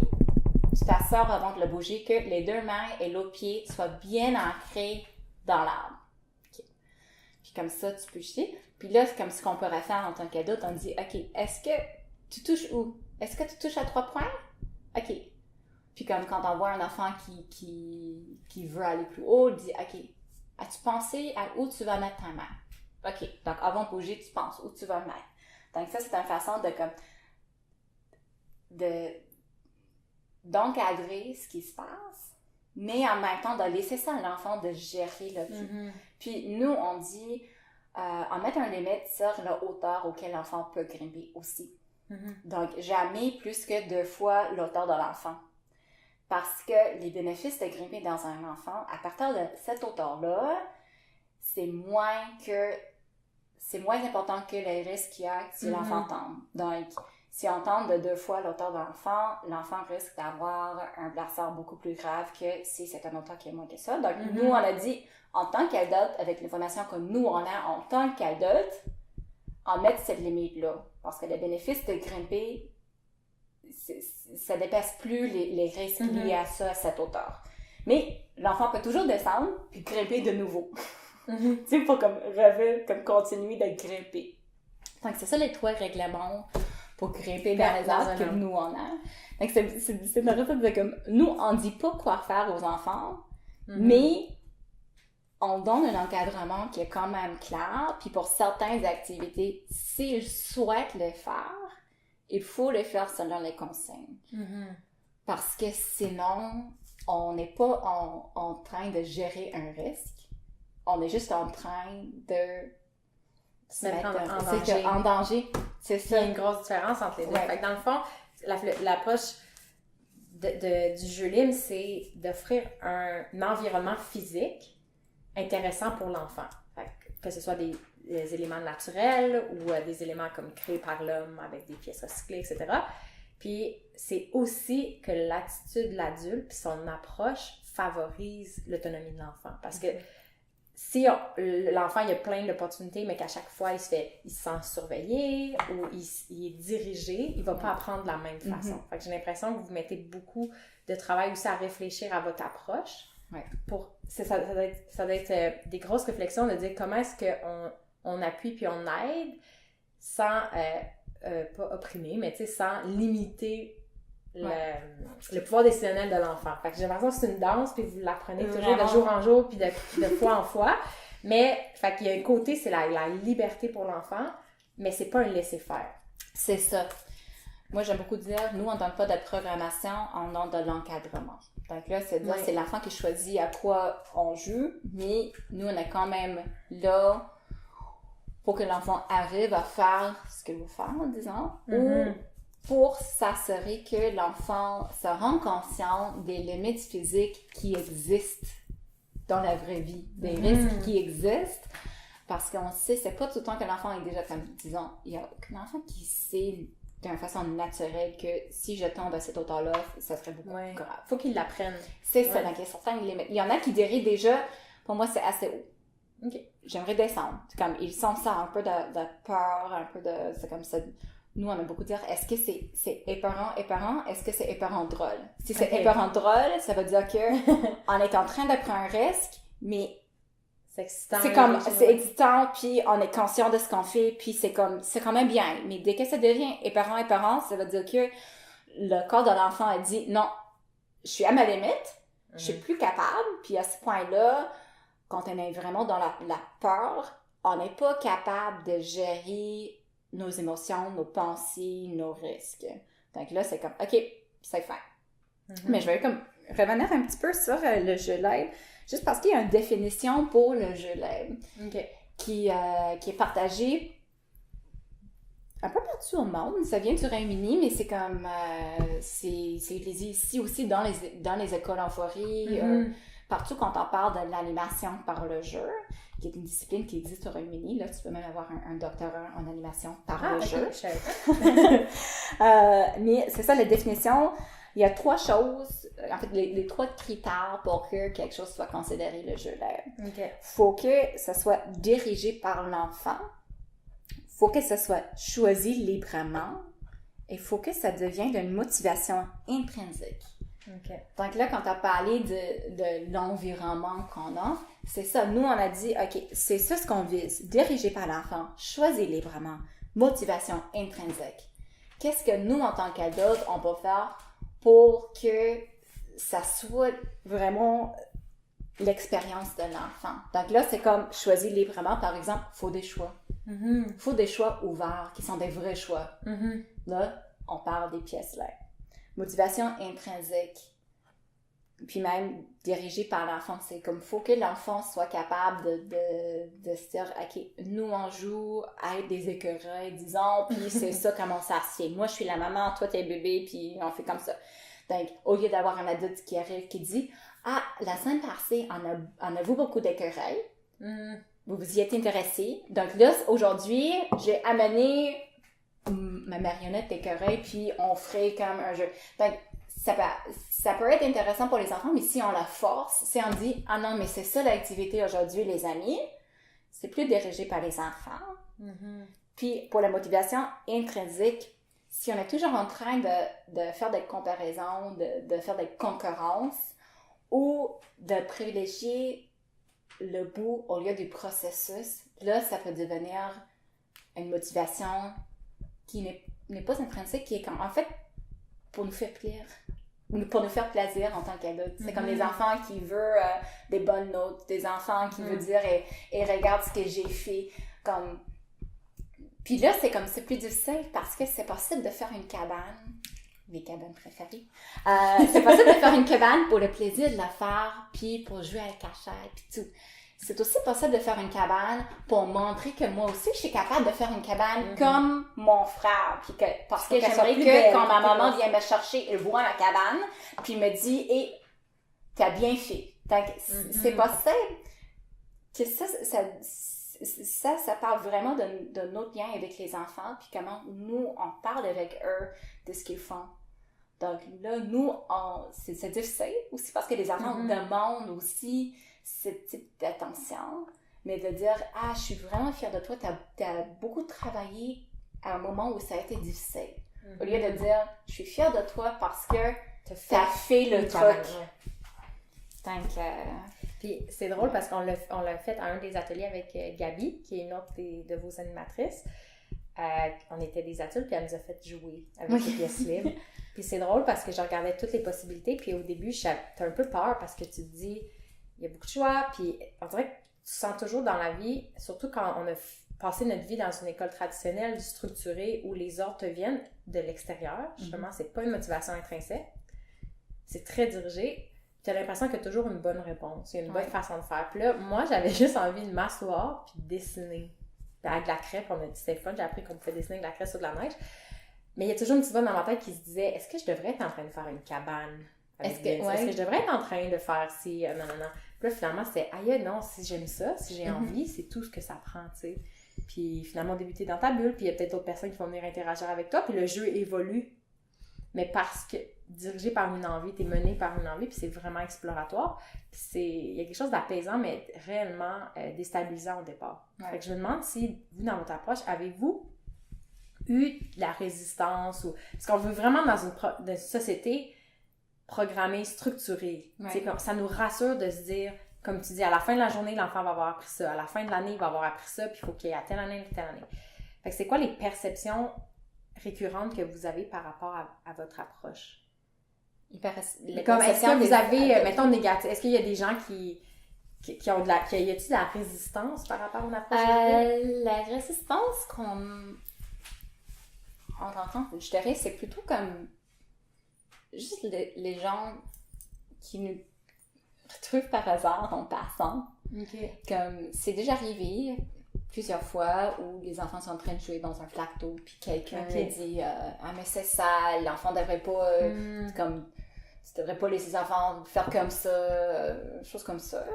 tu t'assures avant de le bouger que les 2 mains et l'autre pied soient bien ancrés dans l'arbre. Okay. Puis comme ça, tu peux jeter. Puis là, c'est comme ce qu'on pourrait faire en tant qu'adulte. On dit, OK, est-ce que tu touches où? Est-ce que tu touches à 3 points? OK. Puis comme quand on voit un enfant qui veut aller plus haut, on dit, OK, as-tu pensé à où tu vas mettre ta main? OK. Donc, avant de bouger, tu penses où tu vas mettre. Donc, ça, c'est une façon d'encadrer ce qui se passe, mais en même temps, de laisser ça à l'enfant de gérer le pied. Puis, nous, on dit, en mettre un limite sur la hauteur auquel l'enfant peut grimper aussi. Donc, jamais plus que 2 fois l'hauteur de l'enfant. Parce que les bénéfices de grimper dans un enfant, à partir de cette hauteur-là, c'est moins important que les risques qu'il y a si l'enfant tombe. Donc, si on tombe de 2 fois l'hauteur de l'enfant risque d'avoir un blessure beaucoup plus grave que si c'est un hauteur qui est moins que ça. Donc, nous, on a dit, en tant qu'adulte, avec l'information que nous, on a en tant qu'adulte, on met cette limite-là. Parce que le bénéfice de grimper, ça dépasse plus les risques liés à ça, à cette hauteur. Mais l'enfant peut toujours descendre puis grimper de nouveau. Tu sais, pour comme rêver, comme continuer de grimper. Donc, c'est ça les 3 règlements pour grimper dans les arbres que nous, on a. Donc, c'est une recette de comme, nous, on dit pas quoi faire aux enfants, mais on donne un encadrement qui est quand même clair, puis pour certaines activités, s'ils souhaitent le faire, il faut le faire selon les consignes. Parce que sinon, on n'est pas en train de gérer un risque. On est juste en train de se mettre en danger. C'est ça. Il y a une grosse différence entre les deux. Fait que dans le fond, l'approche du jeu libre, c'est d'offrir un environnement physique intéressant pour l'enfant. Fait que ce soit des éléments naturels ou des éléments comme créés par l'homme avec des pièces recyclées, etc. Puis c'est aussi que l'attitude de l'adulte puis son approche favorise l'autonomie de l'enfant. Parce que si l'enfant il a plein d'opportunités, mais qu'à chaque fois il se sent surveillé ou il est dirigé, il va pas apprendre de la même façon. Fait que j'ai l'impression que vous mettez beaucoup de travail aussi à réfléchir à votre approche. Ça doit être des grosses réflexions de dire comment est-ce qu'on appuie puis on aide sans pas opprimer, mais tu sais, sans limiter le pouvoir décisionnel de l'enfant. Fait que j'ai l'impression que c'est une danse, puis vous l'apprenez toujours de jour en jour, puis de fois en fois. Mais, fait qu'il y a un côté, c'est la liberté pour l'enfant, mais c'est pas un laisser-faire. C'est ça. moi j'aime beaucoup dire, nous on donne pas de programmation, on donne de l'encadrement. Donc là, c'est dire, c'est l'enfant qui choisit à quoi on joue, mais nous on est quand même là pour que l'enfant arrive à faire ce qu'il veut faire, disons, ou pour s'assurer que l'enfant se rend conscient des limites physiques qui existent dans la vraie vie, des risques qui existent, parce qu'on sait, c'est pas tout le temps que l'enfant est déjà comme, disons, il y a aucun enfant qui sait d'une façon naturelle que si je tombe à cette hauteur-là, ça serait beaucoup plus grave. Faut qu'il l'apprenne. C'est ça, donc il y a certaines limites. Il y en a qui diraient déjà, pour moi, c'est assez haut. OK. J'aimerais descendre. C'est comme, ils sentent ça, un peu de peur, un peu de, c'est comme ça. Nous, on aime beaucoup dire, est-ce que c'est épeurant, est-ce que c'est épeurant drôle? Si c'est épeurant drôle, ça veut dire que on est en train de prendre un risque, mais c'est excitant. C'est excitant, puis on est conscient de ce qu'on fait, puis c'est quand même bien. Mais dès que ça devient épeurant, ça veut dire que le corps de l'enfant a dit, non, je suis à ma limite, je suis plus capable, puis à ce point-là, quand on est vraiment dans la peur, on n'est pas capable de gérer nos émotions, nos pensées, nos risques. Donc là, c'est comme, OK, c'est fait. Mais je vais comme revenir un petit peu sur le jeu live, juste parce qu'il y a une définition pour le jeu live qui est partagée un peu partout au monde. Ça vient du Royaume-Uni, mais c'est comme, c'est utilisé ici aussi dans les écoles en forêt, partout quand on parle de l'animation par le jeu, qui est une discipline qui existe au Royaume-Uni. Là, tu peux même avoir un doctorat en animation par le jeu. Mais c'est ça la définition. Il y a 3 choses, en fait, les 3 critères pour que quelque chose soit considéré le jeu live. Faut que ça soit dirigé par l'enfant. Faut que ça soit choisi librement. Et faut que ça devienne une motivation intrinsèque. Donc là, quand tu as parlé de l'environnement qu'on a, c'est ça. Nous, on a dit, OK, c'est ça ce qu'on vise. Dirigé par l'enfant, choisi librement, motivation intrinsèque. Qu'est-ce que nous, en tant qu'adultes, on peut faire pour que ça soit vraiment l'expérience de l'enfant? Donc là, c'est comme choisir librement. Par exemple, il faut des choix. Faut des choix ouverts, qui sont des vrais choix. Là, on parle des pièces là. Motivation intrinsèque, puis même dirigée par l'enfant. C'est comme, faut que l'enfant soit capable de se dire, OK, nous, on joue à être des écureuils, disons, puis c'est ça comment ça se fait. Moi, je suis la maman, toi, t'es le bébé, puis on fait comme ça. Donc, au lieu d'avoir un adulte qui arrive, qui dit, ah, la semaine passée, on a vu beaucoup d'écureuils. Vous vous y êtes intéressé. Donc là, aujourd'hui, j'ai amené ma marionnette d'écureuil, puis on ferait comme un jeu. Donc, ça peut être intéressant pour les enfants, mais si on la force, si on dit, ah non, mais c'est ça l'activité aujourd'hui, les amis, c'est plus dirigé par les enfants. Puis, pour la motivation intrinsèque, si on est toujours en train de faire des comparaisons, de faire des concurrences, ou de privilégier le bout au lieu du processus, là, ça peut devenir une motivation qui n'est pas intrinsèque, qui est comme, en fait, pour nous faire plaisir en tant qu'adultes. C'est comme les enfants qui veulent des bonnes notes, des enfants qui veulent dire et regarde ce que j'ai fait. Comme... Puis là, c'est plus difficile parce que c'est possible de faire une cabane, mes cabanes préférées. C'est possible de faire une cabane pour le plaisir de la faire, puis pour jouer à la cachette, puis tout. C'est aussi possible de faire une cabane pour montrer que moi aussi, je suis capable de faire une cabane comme mon frère. Puis parce que j'aimerais que quand ma maman vient me chercher, elle voit ma cabane, puis me dit « Hey, t'as bien fait. » Donc, c'est possible que ça parle vraiment de notre lien avec les enfants, puis comment nous, on parle avec eux de ce qu'ils font. Donc là, nous, c'est difficile aussi parce que les enfants demandent aussi ce type d'attention, mais de dire « Ah, je suis vraiment fière de toi, t'as beaucoup travaillé à un moment où ça a été difficile. » Au lieu de dire « Je suis fière de toi parce que t'as fait le truc. » Donc, puis c'est drôle parce qu'on l'a fait à un des ateliers avec Gabi, qui est une autre de vos animatrices. On était des adultes, puis elle nous a fait jouer avec les pièces libres. Puis c'est drôle parce que je regardais toutes les possibilités, puis au début, t'as un peu peur parce que tu te dis, il y a beaucoup de choix, puis on dirait que tu sens toujours dans la vie, surtout quand on a passer notre vie dans une école traditionnelle, structurée, où les ordres te viennent de l'extérieur, justement, c'est pas une motivation intrinsèque, c'est très dirigé, tu as l'impression qu'il y a toujours une bonne réponse, il y a une bonne façon de faire. Puis là, moi, j'avais juste envie de m'asseoir puis de dessiner. Puis avec de la craie, puis on a dit c'était fun, j'ai appris qu'on pouvait dessiner avec de la craie sur de la neige. Mais il y a toujours une petite voix dans ma tête qui se disait, est-ce que je devrais être en train de faire une cabane? Est-ce que je devrais être en train de faire ci? Non. Puis là, finalement, c'était, aïe, non, si j'aime ça, si j'ai envie, c'est tout ce que ça prend, tu sais. Puis finalement, débuter dans ta bulle, puis il y a peut-être d'autres personnes qui vont venir interagir avec toi, puis le jeu évolue. Mais parce que, dirigé par une envie, t'es mené par une envie, puis c'est vraiment exploratoire. Puis il y a quelque chose d'apaisant, mais réellement déstabilisant au départ. Ouais. Fait que je me demande si, vous, dans votre approche, avez-vous eu de la résistance? Parce qu'on veut vraiment, dans une société programmée, structurée. Ouais. Ça nous rassure de se dire, comme tu dis, à la fin de la journée, l'enfant va avoir appris ça. À la fin de l'année, il va avoir appris ça, puis il faut qu'il y ait à telle année, telle année. Fait que c'est quoi les perceptions récurrentes que vous avez par rapport à votre approche? Comme, est-ce que vous avez, mettons, négatif, est-ce qu'il y a des gens qui ont y a-t-il de la résistance par rapport à une approche? La résistance qu'on entend, je dirais, c'est plutôt comme juste les gens qui nous retrouvent par hasard en passant. Okay. Comme, c'est déjà arrivé plusieurs fois où les enfants sont en train de jouer dans un flaque d'eau, puis quelqu'un dit ah, mais c'est sale, l'enfant devrait pas comme tu devrais pas laisser les enfants faire comme ça, choses comme ça.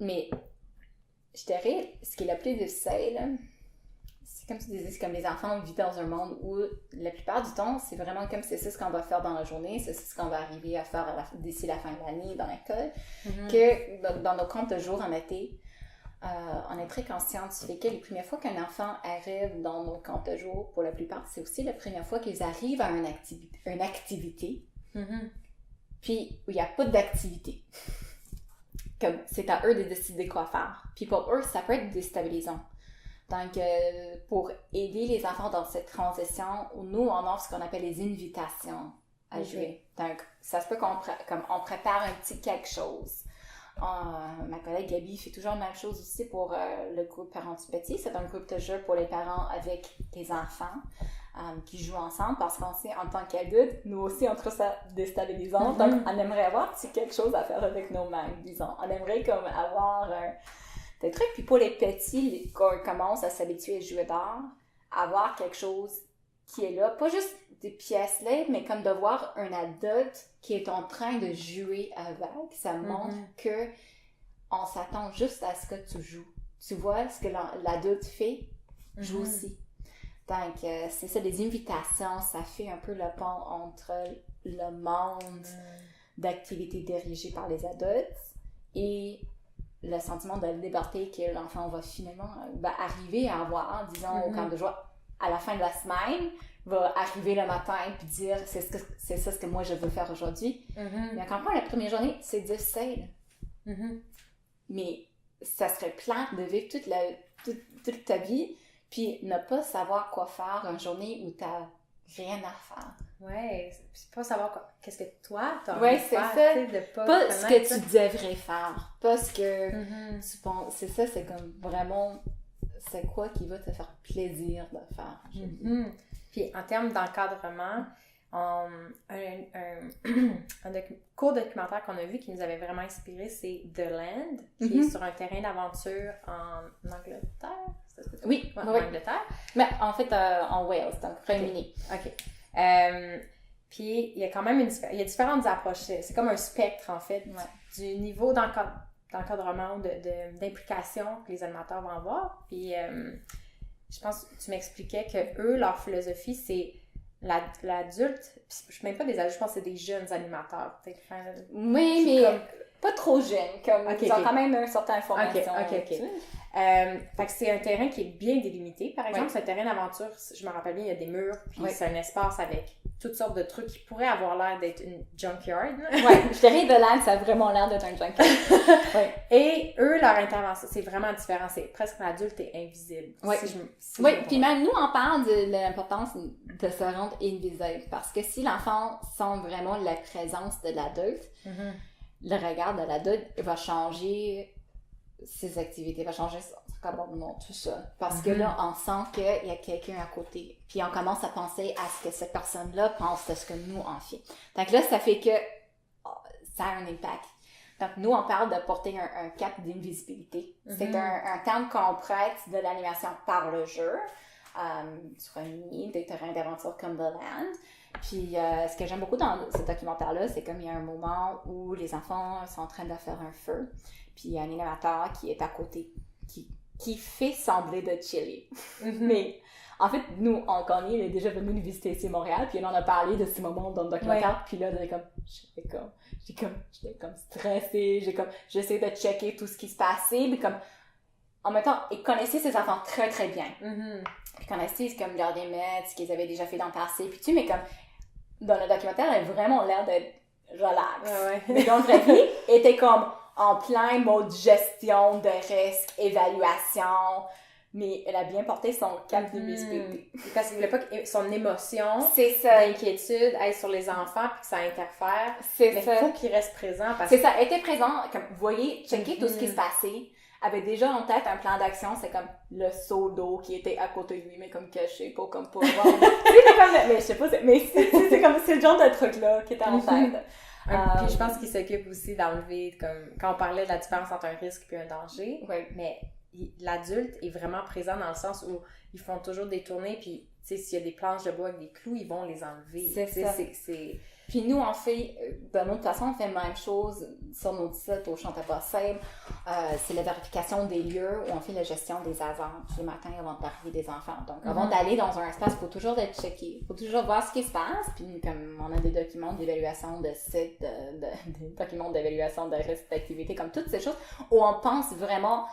Mais je dirais, ce qui est le plus difficile, c'est comme tu disais, c'est comme les enfants vivent dans un monde où la plupart du temps, c'est vraiment comme c'est ça ce qu'on va faire dans la journée, c'est ce qu'on va arriver à faire d'ici la fin de l'année dans l'école, que dans nos comptes de jour en été, on est très conscient du fait que les premières fois qu'un enfant arrive dans nos comptes de jour, pour la plupart, c'est aussi la première fois qu'ils arrivent à une activité, puis où il n'y a pas d'activité. Comme c'est à eux de décider quoi faire. Puis pour eux, ça peut être déstabilisant. Donc, pour aider les enfants dans cette transition, nous, on offre ce qu'on appelle les invitations à jouer. Donc, ça se peut on prépare un petit quelque chose. Ma collègue Gabi fait toujours la même chose aussi pour le groupe Parents du Petit. C'est un groupe de jeu pour les parents avec les enfants qui jouent ensemble parce qu'on sait, en tant qu'adultes, nous aussi, on trouve ça déstabilisant. Donc, on aimerait avoir quelque chose à faire avec nos mains, disons. On aimerait comme avoir des trucs. Puis pour les petits, quand on commence à s'habituer à jouer dehors, avoir quelque chose qui est là, pas juste des pièces là, mais comme de voir un adulte qui est en train de jouer avec, ça montre que on s'attend juste à ce que tu joues. Tu vois ce que l'adulte fait, joue aussi. Donc, c'est ça, les invitations, ça fait un peu le pont entre le monde d'activités dirigées par les adultes et le sentiment de liberté que l'enfant va finalement arriver à avoir, disons, au camp de joie à la fin de la semaine, va arriver le matin puis dire c'est ça ce que moi je veux faire aujourd'hui. Mais quand même, la première journée, c'est difficile. Mais ça serait plate de vivre toute ta vie puis ne pas savoir quoi faire une journée où t'as rien à faire. Ouais, c'est pas savoir qu'est-ce que toi t'as envie de faire, ça. Pas ce que tu devrais faire, pas ce que tu penses. C'est ça, c'est comme vraiment, c'est quoi qui va te faire plaisir de faire. Puis en termes d'encadrement, un court documentaire qu'on a vu qui nous avait vraiment inspiré, c'est The Land, qui est sur un terrain d'aventure en Angleterre. Oui, en Angleterre. Mais en fait, en Wales, donc Royaume-Uni. OK. Puis il y a quand même il y a différentes approches. C'est comme un spectre, en fait, du niveau d'encadrement ou d'implication que les animateurs vont avoir. Puis je pense que tu m'expliquais que eux, leur philosophie, c'est l'adulte, je ne même pas des adultes, je pense que c'est des jeunes animateurs. Oui, mais pas trop jeunes, comme ils ont quand même une certaine formation. OK. Fait que c'est un terrain qui est bien délimité. Par exemple, c'est un terrain d'aventure, je me rappelle bien, il y a des murs, puis c'est un espace avec toutes sortes de trucs qui pourraient avoir l'air d'être une junkyard. Je dirais de l'air, ça a vraiment l'air d'être un junkyard. Et eux, leur intervention, c'est vraiment différent. C'est presque l'adulte est invisible. Puis même nous, on parle de l'importance de se rendre invisible. Parce que si l'enfant sent vraiment la présence de l'adulte, le regard de l'adulte va changer ces activités, va changer son comportement, tout ça. Parce que là, on sent qu'il y a quelqu'un à côté. Puis on commence à penser à ce que cette personne-là pense de ce que nous, on fait. Donc là, ça fait que ça a un impact. Donc, nous, on parle de porter un cap d'invisibilité. C'est un terme qu'on prête de l'animation par le jeu, sur un mini, des terrains d'aventure comme The Land. Puis, ce que j'aime beaucoup dans ce documentaire-là, c'est comme il y a un moment où les enfants sont en train de faire un feu, puis il y a un animateur qui est à côté, qui fait sembler de chiller. Mais, en fait, nous, on connaît, il est déjà venu nous visiter ici à Montréal, puis là, on a parlé de ces moments dans le documentaire, puis là, j'étais comme stressée, j'essayais de checker tout ce qui se passait, mais comme, en même temps, ils connaissaient ces enfants très, très bien. Ils connaissaient comme leur démette, ce qu'ils avaient déjà fait dans le passé, puis mais comme, dans le documentaire, elle a vraiment l'air d'être relax. Mais dans la vraie vie, elle était comme en plein mode gestion de risque, évaluation, mais elle a bien porté son cap d'invisibilité. Parce qu'il voulait pas que son émotion d'inquiétude aille sur les enfants puis que ça interfère. Mais il faut qu'il reste présent. C'est ça, elle était présente, comme vous voyez, checker tout ce qui se passait, avait déjà en tête un plan d'action, c'est comme le seau d'eau qui était à côté de lui, mais comme caché, pas comme pour voir. Mais je sais pas, mais c'est comme, c'est le genre de truc-là qui était en tête. Puis je pense qu'il s'occupe aussi d'enlever, comme, quand on parlait de la différence entre un risque et un danger, mais l'adulte est vraiment présent dans le sens où ils font toujours des tournées, puis tu sais, s'il y a des planches de bois avec des clous, ils vont les enlever. C'est ça. Puis nous, on fait, de notre façon, on fait la même chose sur notre site au Chante Possible. C'est la vérification des lieux où on fait la gestion des hasards le matin avant d'arriver des enfants. Donc, avant d'aller dans un espace, il faut toujours être checké. Il faut toujours voir ce qui se passe. Puis, comme on a des documents d'évaluation de site, des documents d'évaluation de risque d'activité, comme toutes ces choses, où on pense vraiment,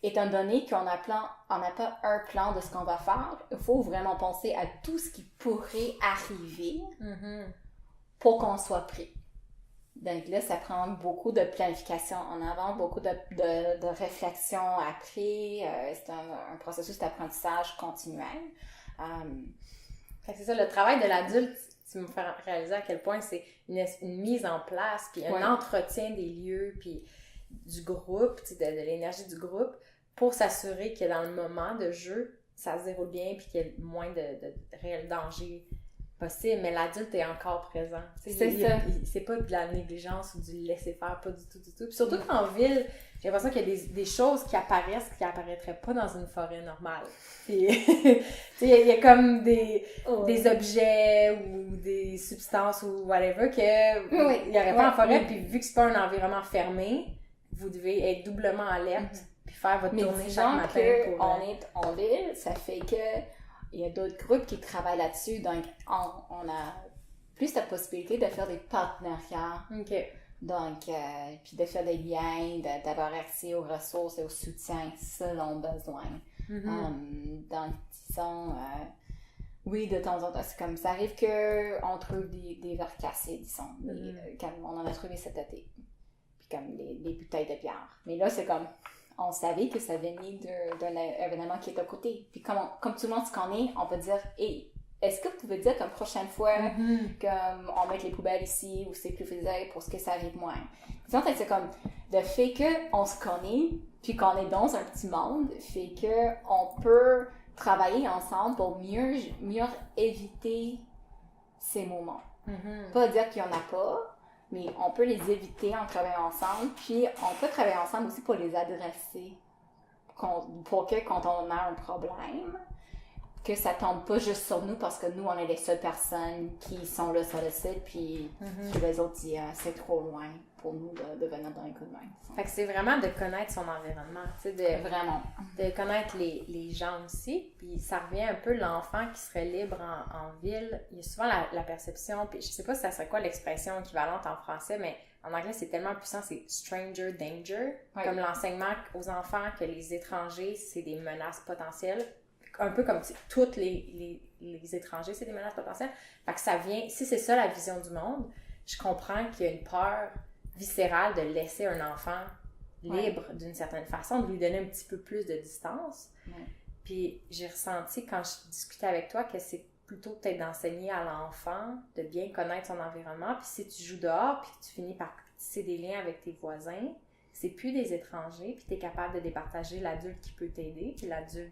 étant donné qu'on n'a pas un plan de ce qu'on va faire, il faut vraiment penser à tout ce qui pourrait arriver pour qu'on soit pris. Donc là, ça prend beaucoup de planification en avant, beaucoup de réflexion après. C'est un processus d'apprentissage continuel. C'est ça, le travail de l'adulte, tu me fais réaliser à quel point c'est une mise en place, puis un entretien des lieux, puis du groupe, de l'énergie du groupe, pour s'assurer que dans le moment de jeu, ça se déroule bien, puis qu'il y a moins de réel danger possible, mais l'adulte est encore présent. C'est pas de la négligence ou du laisser-faire, pas du tout. Puis surtout qu'en ville, j'ai l'impression qu'il y a des choses qui apparaissent qui apparaîtraient pas dans une forêt normale. Il y a comme des objets ou des substances ou whatever il y aurait pas en forêt, puis vu que c'est pas un environnement fermé, vous devez être doublement alerte puis faire votre tournée chaque matin. On est en ville, ça fait que il y a d'autres groupes qui travaillent là-dessus, donc on a plus la possibilité de faire des partenariats. Donc, puis de faire des liens, d'avoir accès aux ressources et au soutien selon besoin. Donc, disons, oui, de temps en temps, c'est comme ça arrive qu'on trouve des verres cassés, disons, comme on en a trouvé cet été. Puis comme les bouteilles de bière. Mais là, c'est comme, on savait que ça venait d'un événement qui est à côté. Puis comme tout le monde se connaît, on peut dire, hey, est-ce que vous pouvez dire comme prochaine fois, comme on met les poubelles ici, ou c'est plus facile pour ce que ça arrive moins. Puis en fait, c'est comme le fait qu'on se connaît, puis qu'on est dans un petit monde, fait qu'on peut travailler ensemble pour mieux éviter ces moments. Pas dire qu'il n'y en a pas, mais on peut les éviter en travaillant ensemble, puis on peut travailler ensemble aussi pour les adresser, pour que quand on a un problème, que ça tombe pas juste sur nous parce que nous, on est les seules personnes qui sont là sur le site, puis les autres disent c'est trop loin pour nous de venir dans un coup de main. Fait que c'est vraiment de connaître son environnement, tu sais, vraiment. De connaître les gens aussi, puis ça revient un peu l'enfant qui serait libre en ville. Il y a souvent la perception, puis je sais pas si ça serait quoi l'expression équivalente en français, mais en anglais, c'est tellement puissant, c'est stranger danger, comme l'enseignement aux enfants que les étrangers, c'est des menaces potentielles. Un peu comme tous les étrangers, c'est des menaces potentielles. Fait que ça vient, si c'est ça la vision du monde, je comprends qu'il y a une peur viscérale de laisser un enfant libre d'une certaine façon, de lui donner un petit peu plus de distance. Puis j'ai ressenti quand je discutais avec toi que c'est plutôt peut-être d'enseigner à l'enfant de bien connaître son environnement. Puis si tu joues dehors puis que tu finis par tisser des liens avec tes voisins, c'est plus des étrangers, puis t'es capable de départager l'adulte qui peut t'aider, puis l'adulte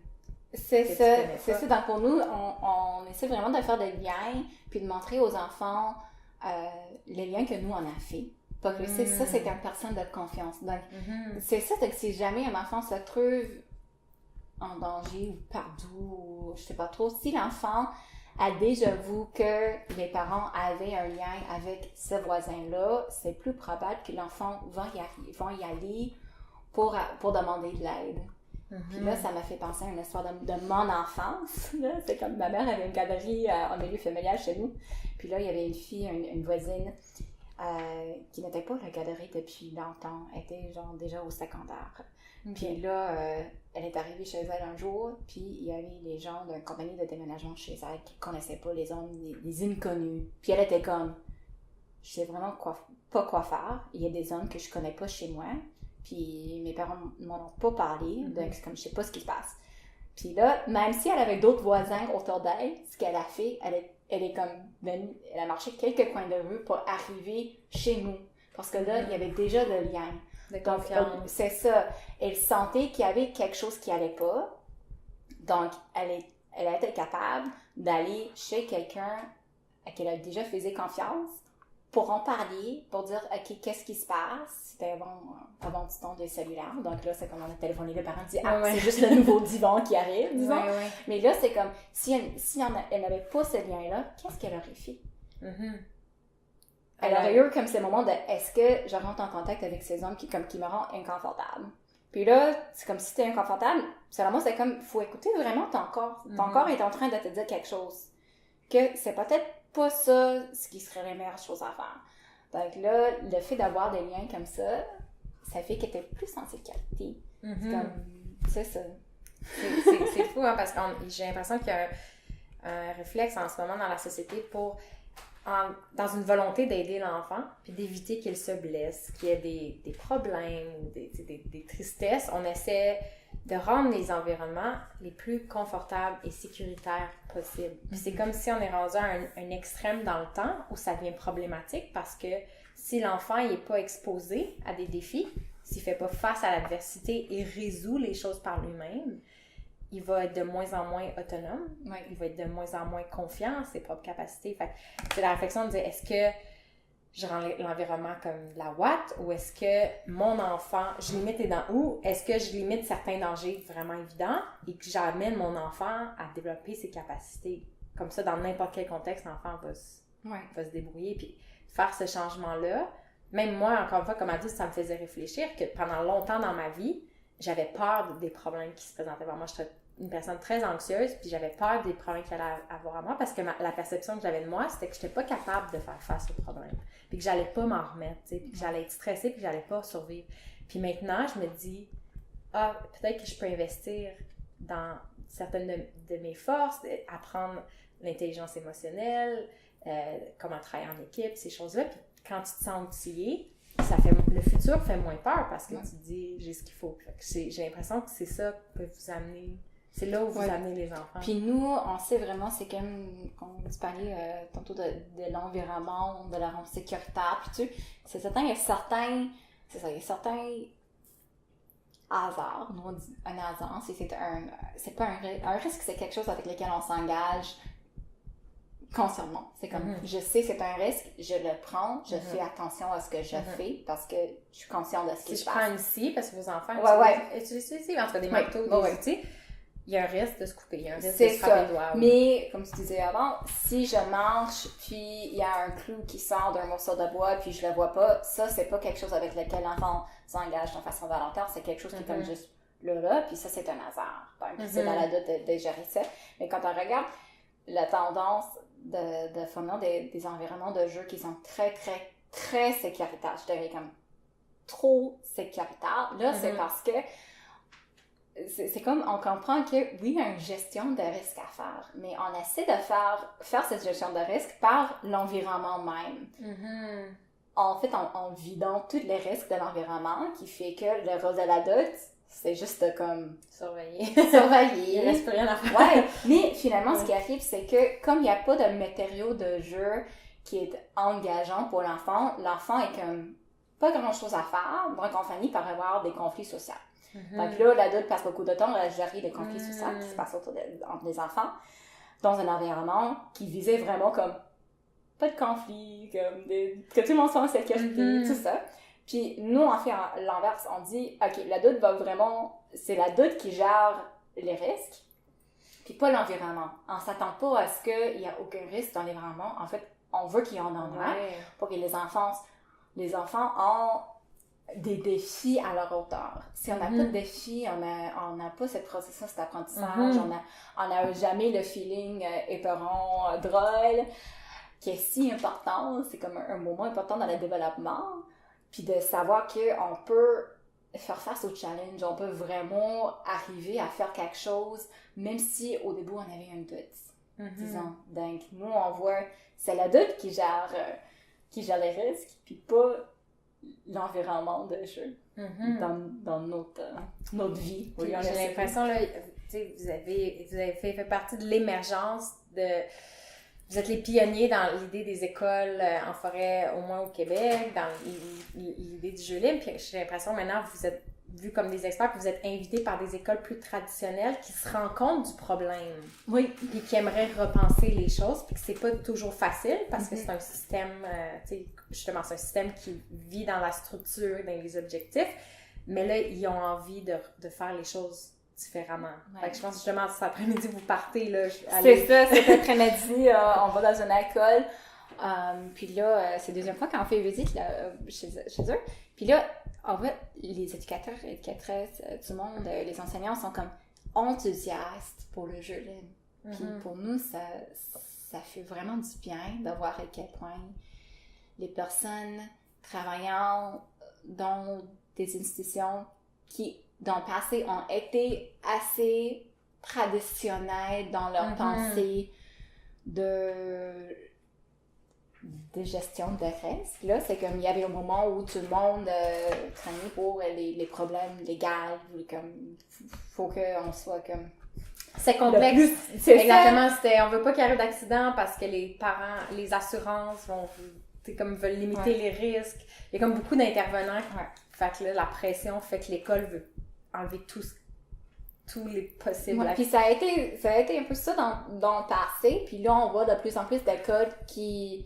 c'est que tu ça, connais c'est pas. ça. Donc pour nous, on essaie vraiment de faire des liens, puis de montrer aux enfants les liens que nous on a fait. Pas que ça, c'est une personne de confiance. Donc c'est ça, que si jamais un enfant se trouve en danger ou perdu, ou je sais pas trop, si l'enfant a déjà vu que les parents avaient un lien avec ce voisin-là, c'est plus probable que l'enfant va y aller pour demander de l'aide. Puis là, ça m'a fait penser à une histoire de mon enfance. Là. C'est comme ma mère avait une garderie en milieu familial chez nous. Puis là, il y avait une fille, une voisine, qui n'était pas à la garderie depuis longtemps. Elle était genre déjà au secondaire. Puis là, elle est arrivée chez elle un jour, puis il y avait les gens d'une compagnie de déménagement chez elle qui connaissaient pas les hommes, les inconnus. Puis elle était comme, je sais vraiment pas quoi faire. Il y a des hommes que je connais pas chez moi. Puis mes parents m'en ont pas parlé, donc c'est comme je sais pas ce qui se passe. Puis là, même si elle avait d'autres voisins autour d'elle, ce qu'elle a fait, elle est comme venue, elle a marché quelques coins de rue pour arriver chez nous. Parce que là, il y avait déjà le lien. De confiance. C'est ça. Elle sentait qu'il y avait quelque chose qui allait pas. Donc, elle a été capable d'aller chez quelqu'un à qui elle a déjà fait confiance pour en parler, pour dire, OK, qu'est-ce qui se passe? C'était avant du temps des cellulaires. Donc là, c'est comme on a téléphoné, les parents disent, c'est juste le nouveau divan qui arrive, disons. Mais là, c'est comme, si elle n'avait pas ce lien-là, qu'est-ce qu'elle aurait fait? Elle aurait eu comme ce moment de, est-ce que je rentre en contact avec ces hommes qui me rendent inconfortable? Puis là, c'est comme si t'es inconfortable. Selon moi, c'est comme, faut écouter vraiment ton corps. Ton corps est en train de te dire quelque chose. Que c'est peut-être pas ça ce qui serait la meilleure chose à faire. Donc là, le fait d'avoir des liens comme ça fait que t'es plus en sécurité. C'est ça. C'est fou, hein, parce que j'ai l'impression qu'il y a un réflexe en ce moment dans la société dans une volonté d'aider l'enfant, puis d'éviter qu'il se blesse, qu'il y ait des problèmes, des tristesses. On essaie de rendre les environnements les plus confortables et sécuritaires possibles. Puis c'est comme si on est rendu à un extrême dans le temps où ça devient problématique parce que si l'enfant n'est pas exposé à des défis, s'il ne fait pas face à l'adversité et résout les choses par lui-même, il va être de moins en moins autonome, il va être de moins en moins confiant en ses propres capacités. Fait que c'est la réflexion de dire, est-ce que je rends l'environnement comme de la ouate ou est-ce que mon enfant, je limite les dents où? Est-ce que je limite certains dangers vraiment évidents et que j'amène mon enfant à développer ses capacités? Comme ça, dans n'importe quel contexte, l'enfant va se débrouiller. Puis faire ce changement-là, même moi, encore une fois, comme adulte, ça me faisait réfléchir que pendant longtemps dans ma vie, j'avais peur des problèmes qui se présentaient vers moi. J'étais une personne très anxieuse, puis j'avais peur des problèmes qu'il allait avoir à moi parce que la perception que j'avais de moi, c'était que je n'étais pas capable de faire face aux problèmes. Puis que j'allais pas m'en remettre, puis que j'allais être stressée, puis que j'allais pas survivre. Puis maintenant, je me dis, peut-être que je peux investir dans certaines de mes forces, apprendre l'intelligence émotionnelle, comment travailler en équipe, ces choses-là. Puis quand tu te sens outillé, le futur fait moins peur parce que tu te dis, j'ai ce qu'il faut. J'ai l'impression que c'est ça qui peut vous amener. C'est là où vous amenez les enfants. Puis nous, on sait vraiment, c'est comme, on parlait tantôt de l'environnement, de la rendre sécuritaire, puis tu sais, c'est certain, il y a certains hasards. Nous, on dit un hasard, c'est pas un risque, c'est quelque chose avec lequel on s'engage consciemment. C'est comme, je sais c'est un risque, je le prends, je fais attention à ce que je fais parce que je suis consciente de ce qui se passe. Si je prends ici, parce que vos enfants utilisent ici, en tout cas des marteaux, des outils, il y a un risque de se couper, il y a un risque de se frapper les doigts. Mais, comme tu disais avant, si je marche, puis il y a un clou qui sort d'un morceau de bois, puis je le vois pas, ça, c'est pas quelque chose avec lequel l'enfant s'engage de façon volontaire, c'est quelque chose qui est comme juste là, puis ça, c'est un hasard. Donc, c'est dans l'adulte de gérer ça. Mais quand on regarde la tendance de fournir des environnements de jeu qui sont très, très, très sécuritaires, je dirais comme trop sécuritaires, là, c'est parce que c'est comme, on comprend que, oui, il y a une gestion de risque à faire, mais on essaie de faire cette gestion de risque par l'environnement même. En fait, en vidant tous les risques de l'environnement, qui fait que le rôle de l'adulte, c'est juste comme surveiller. Il reste plus rien à faire. Mais finalement, ce qui arrive, c'est que comme il n'y a pas de matériau de jeu qui est engageant pour l'enfant est comme pas grand-chose à faire, donc on finit par avoir des conflits sociaux. Donc là, l'adulte passe beaucoup de temps à gérer les conflits sociaux qui se passent entre les enfants dans un environnement qui visait vraiment comme pas de conflit, comme que tout le monde soit en sécurité, tout ça. Puis nous, on fait l'inverse. On dit, OK, l'adulte va vraiment... C'est l'adulte qui gère les risques, puis pas l'environnement. On s'attend pas à ce qu'il y a aucun risque dans l'environnement. En fait, on veut qu'il y en ait pour que les enfants ont des défis à leur hauteur. Si on n'a pas de défis, on n'a pas cette processus d'apprentissage, on n'a jamais le feeling éperon, drôle, qui est si important. C'est comme un moment important dans le développement. Puis de savoir qu'on peut faire face au challenge, on peut vraiment arriver à faire quelque chose, même si au début on avait un doute, disons. Donc, nous, on voit, c'est l'adulte qui gère les risques, puis pas l'environnement de jeu dans notre vie. J'ai l'impression, là, vous avez fait partie de l'émergence de... Vous êtes les pionniers dans l'idée des écoles en forêt, au moins au Québec, dans l'idée du jeu libre. Puis j'ai l'impression maintenant, vous êtes vus comme des experts, puis vous êtes invités par des écoles plus traditionnelles qui se rendent compte du problème. Oui. Puis qui aimeraient repenser les choses, puis que c'est pas toujours facile parce que c'est un système, justement, c'est un système qui vit dans la structure, dans les objectifs. Mais là, ils ont envie de faire les choses différemment. Fait que je pense justement cet après-midi vous partez là. C'est ça, cet après-midi on va dans une école. Puis là, c'est la deuxième fois qu'on fait visite là, chez eux. Puis là, en fait, les éducateurs et éducatrices du monde, les enseignants sont comme enthousiastes pour le jeu libre. Puis pour nous, ça fait vraiment du bien de voir à quel point les personnes travaillant dans des institutions qui dans le passé ont été assez traditionnels dans leur pensée de gestion de risque. Là, c'est comme il y avait un moment où tout le monde craignait pour les problèmes légaux, comme faut qu'on soit comme... C'est complexe. C'est exactement, on veut pas qu'il y ait d'accident parce que les parents, les assurances veulent limiter les risques. Il y a comme beaucoup d'intervenants. Fait que là, la pression fait que l'école veut enlever tous les possibles. Puis ça a été un peu ça dans le passé. Puis là, on voit de plus en plus d'écoles qui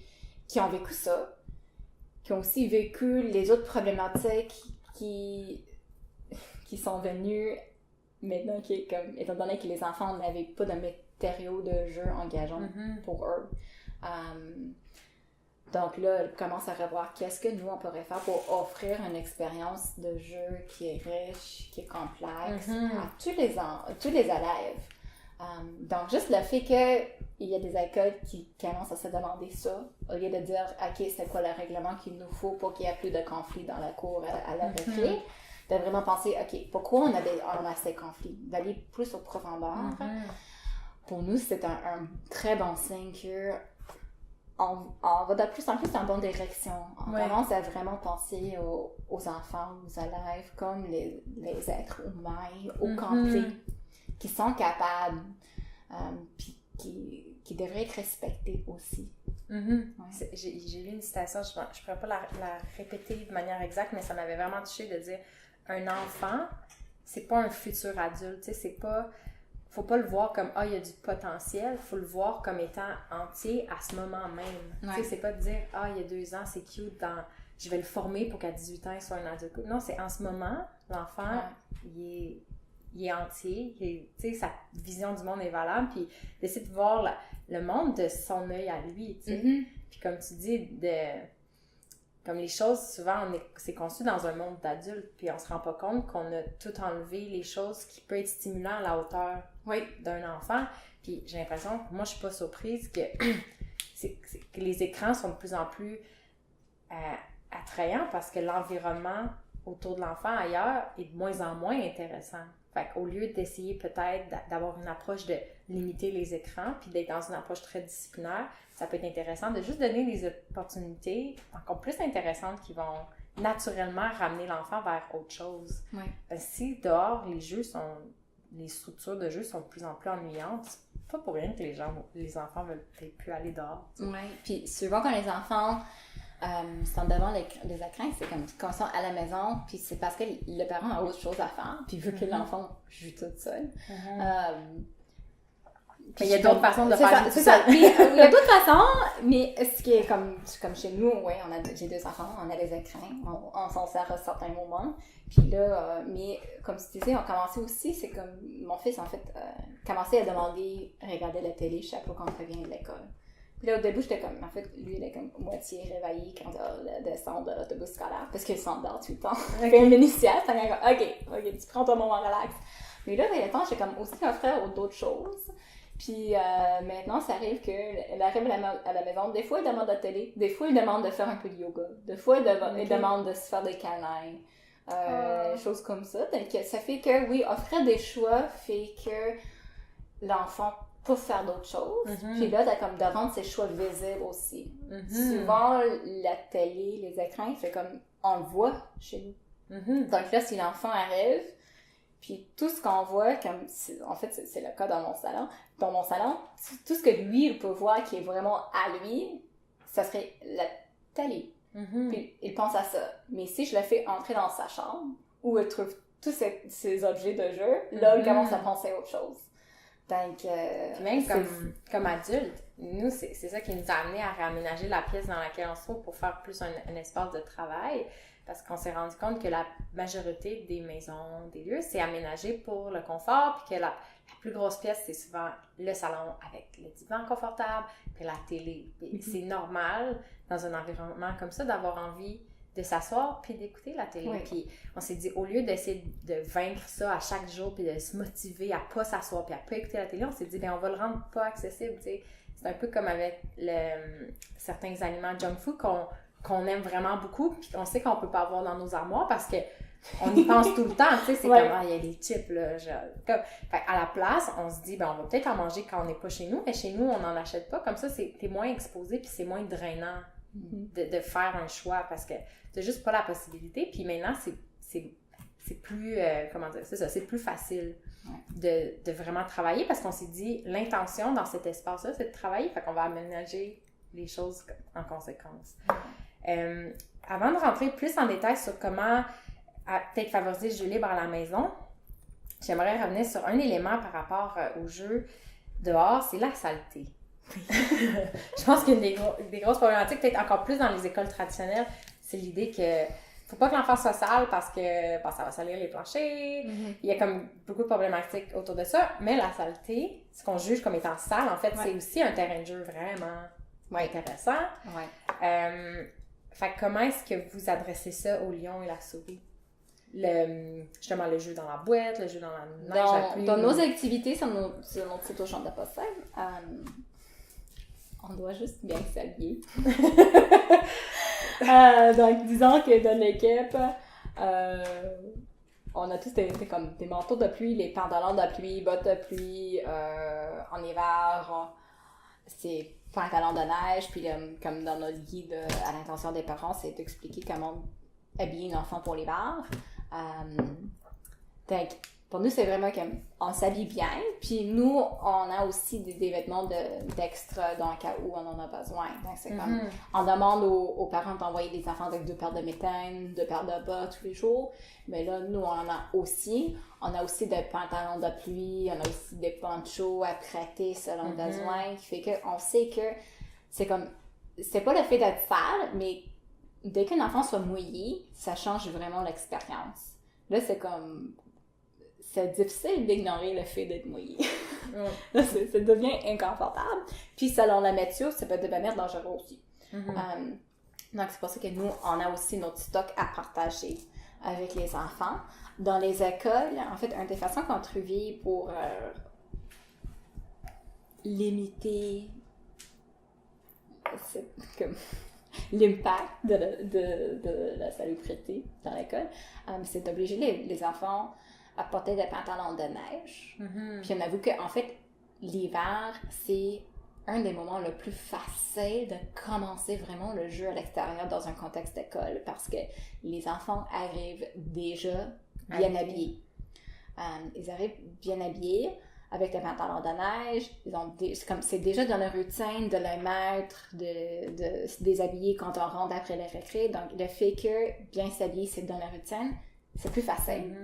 ont vécu ça, qui ont aussi vécu les autres problématiques qui sont venues maintenant, étant donné que les enfants n'avaient pas de matériaux de jeu engageants pour eux. Donc là, elle commence à revoir qu'est-ce que nous, on pourrait faire pour offrir une expérience de jeu qui est riche, qui est complexe à tous les élèves. Donc, juste le fait qu'il y a des écoles qui commencent à se demander ça, au lieu de dire, OK, c'est quoi le règlement qu'il nous faut pour qu'il y ait plus de conflits dans la cour à la récré, de vraiment penser, OK, pourquoi on a ces conflits? D'aller plus au profondeur. Pour nous, c'est un très bon signe que on va de plus en plus dans la bonne direction. On commence à vraiment penser aux enfants, aux élèves, comme les êtres humains au complet, qui sont capables, puis qui devraient être respectés aussi. J'ai lu une citation, je ne pourrais pas la répéter de manière exacte, mais ça m'avait vraiment touchée de dire un enfant, c'est pas un futur adulte, c'est pas... Faut pas le voir comme « Ah, il y a du potentiel », faut le voir comme étant entier à ce moment même. C'est pas de dire « Ah, il y a 2 ans, c'est cute, je vais le former pour qu'à 18 ans, il soit un adulte. » Non, c'est en ce moment, l'enfant, il est entier, sa vision du monde est valable, puis d'essayer de voir le monde de son œil à lui, Puis comme tu dis, comme les choses, souvent, c'est conçu dans un monde d'adultes, puis on se rend pas compte qu'on a tout enlevé les choses qui peuvent être stimulantes à la hauteur d'un enfant. Puis j'ai l'impression, moi, je suis pas surprise que les écrans sont de plus en plus attrayants parce que l'environnement autour de l'enfant ailleurs est de moins en moins intéressant. Fait qu'au lieu d'essayer peut-être d'avoir une approche de limiter les écrans, puis d'être dans une approche très disciplinaire, ça peut être intéressant de juste donner des opportunités encore plus intéressantes qui vont naturellement ramener l'enfant vers autre chose. Parce que si dehors, les structures de jeu sont de plus en plus ennuyantes, c'est pas pour rien que les enfants veulent peut-être plus aller dehors. Puis souvent quand les enfants sont devant les écrans, c'est comme quand ils sont à la maison, puis c'est parce que le parent a autre chose à faire, puis veut que l'enfant joue toute seule. Puis il y a d'autres façons de faire c'est ça. Puis, il y a d'autres façons, mais ce qui est comme chez nous, ouais, j'ai 2 enfants, on a des écrans, on s'en sert à certains moments. Puis là, mais comme tu disais, on commençait aussi, c'est comme mon fils, en fait, commençait à demander à regarder la télé chaque fois qu'on revient de l'école. Puis là, au début, j'étais comme, en fait, lui, il est comme moitié réveillé quand il descend de l'autobus scolaire, parce qu'il s'endort tout le temps. Il fait une mini-sieste, ok, tu prends ton moment relax. Mais là, avec le temps, j'ai comme aussi offert d'autres choses. Puis maintenant, ça arrive qu'elle arrive à la maison. Des fois, elle demande la télé. Des fois, elle demande de faire un peu de yoga. Des fois, elle demande de se faire des câlins. Choses comme ça. Donc, ça fait que, oui, offrir des choix fait que l'enfant peut faire d'autres choses. Puis là, t'as comme de rendre ses choix visibles aussi. Souvent, la télé, les écrans, fait comme, on le voit chez nous. Donc là, si l'enfant arrive, puis tout ce qu'on voit, comme en fait, c'est le cas dans mon salon. Dans mon salon, tout ce que lui, il peut voir qui est vraiment à lui, ça serait la télé. Puis il pense à ça. Mais si je le fais entrer dans sa chambre, où il trouve tous ces objets de jeu, là, il commence à penser à autre chose. Donc, puis même comme adulte, nous, c'est ça qui nous a amené à réaménager la pièce dans laquelle on se trouve pour faire plus un espace de travail. Parce qu'on s'est rendu compte que la majorité des maisons, des lieux, c'est aménagé pour le confort, puis que la plus grosse pièce, c'est souvent le salon avec le divan confortable, puis la télé. Puis c'est normal, dans un environnement comme ça, d'avoir envie de s'asseoir puis d'écouter la télé. Oui. Puis on s'est dit, au lieu d'essayer de vaincre ça à chaque jour, puis de se motiver à pas s'asseoir puis à pas écouter la télé, on s'est dit, on va le rendre pas accessible, tu sais. C'est un peu comme avec certains aliments junk food qu'on aime vraiment beaucoup, puis on sait qu'on peut pas avoir dans nos armoires parce que on y pense tout le temps, tu sais, c'est comme, il y a des chips, là, fait à la place, on se dit, on va peut-être en manger quand on n'est pas chez nous, mais chez nous, on n'en achète pas, comme ça, t'es moins exposé, puis c'est moins drainant de faire un choix, parce que t'as juste pas la possibilité, puis maintenant, c'est plus, comment dire, c'est ça, c'est plus facile de vraiment travailler, parce qu'on s'est dit, l'intention dans cet espace-là, c'est de travailler, fait qu'on va aménager les choses en conséquence. Avant de rentrer plus en détail sur comment peut-être favoriser le jeu libre à la maison, j'aimerais revenir sur un élément par rapport au jeu dehors, c'est la saleté. Je pense qu'une des grosses problématiques, peut-être encore plus dans les écoles traditionnelles, c'est l'idée que faut pas que l'enfant soit sale parce que ça va salir les planchers. Il y a comme beaucoup de problématiques autour de ça, mais la saleté, ce qu'on juge comme étant sale, en fait, c'est aussi un terrain de jeu vraiment intéressant. Fait que comment est-ce que vous adressez ça au lion et la souris? Justement, le jeu dans la boîte, le jeu dans la neige à pluie. Dans nos activités sur notre site au champ de possède, on doit juste bien s'habiller. Donc, disons que dans l'équipe, on a tous comme des manteaux de pluie, les pantalons de pluie, bottes de pluie, en hiver, c'est pantalons de neige, puis comme dans notre guide à l'intention des parents, c'est d'expliquer comment habiller un enfant pour l'hiver. Donc, pour nous, c'est vraiment qu'on s'habille bien, puis nous, on a aussi des vêtements d'extra dans le cas où on en a besoin. Donc, c'est comme, on demande aux parents d'envoyer des enfants avec 2 paires de mitaines, 2 paires de bas tous les jours, mais là, nous, on en a aussi. On a aussi des pantalons de pluie, on a aussi des ponchos à prêter selon le besoin, qui fait qu'on sait que c'est comme, c'est pas le fait d'être sale, mais dès qu'un enfant soit mouillé, ça change vraiment l'expérience. Là, c'est comme, c'est difficile d'ignorer le fait d'être mouillé. Là, ça devient inconfortable. Puis, selon la météo, ça peut devenir dangereux aussi. Donc, c'est pour ça que nous, on a aussi notre stock à partager avec les enfants. Dans les écoles, en fait, une des façons qu'on trouvait pour limiter l'impact de la salubrité dans l'école, c'est d'obliger les enfants à porter des pantalons de neige. Puis on avoue qu'en fait, l'hiver, c'est un des moments le plus facile de commencer vraiment le jeu à l'extérieur dans un contexte d'école, parce que les enfants arrivent déjà bien habillés. Ils arrivent bien habillés. avec les pantalons de neige. C'est déjà dans leur routine de les mettre, de se déshabiller quand on rentre après les récré. Donc, le fait que bien s'habiller, c'est dans leur routine, c'est plus facile.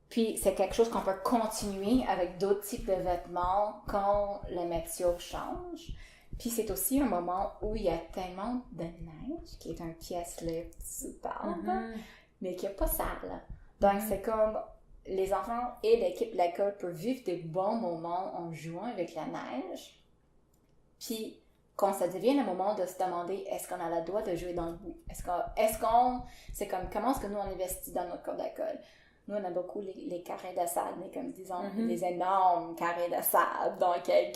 Puis, c'est quelque chose qu'on peut continuer avec d'autres types de vêtements quand le météo change. Puis, c'est aussi un moment où il y a tellement de neige, qui est un pièce superbe, mais qui n'est pas sale. Donc, c'est comme les enfants et l'équipe de l'école peuvent vivre des bons moments en jouant avec la neige. Puis, quand ça devient le moment de se demander est-ce qu'on a le droit de jouer dans le bout? C'est comme comment est-ce que nous on investit dans notre cours d'école? Nous, on a beaucoup les carrés de sable, mais comme disons, les énormes carrés de sable dans lesquels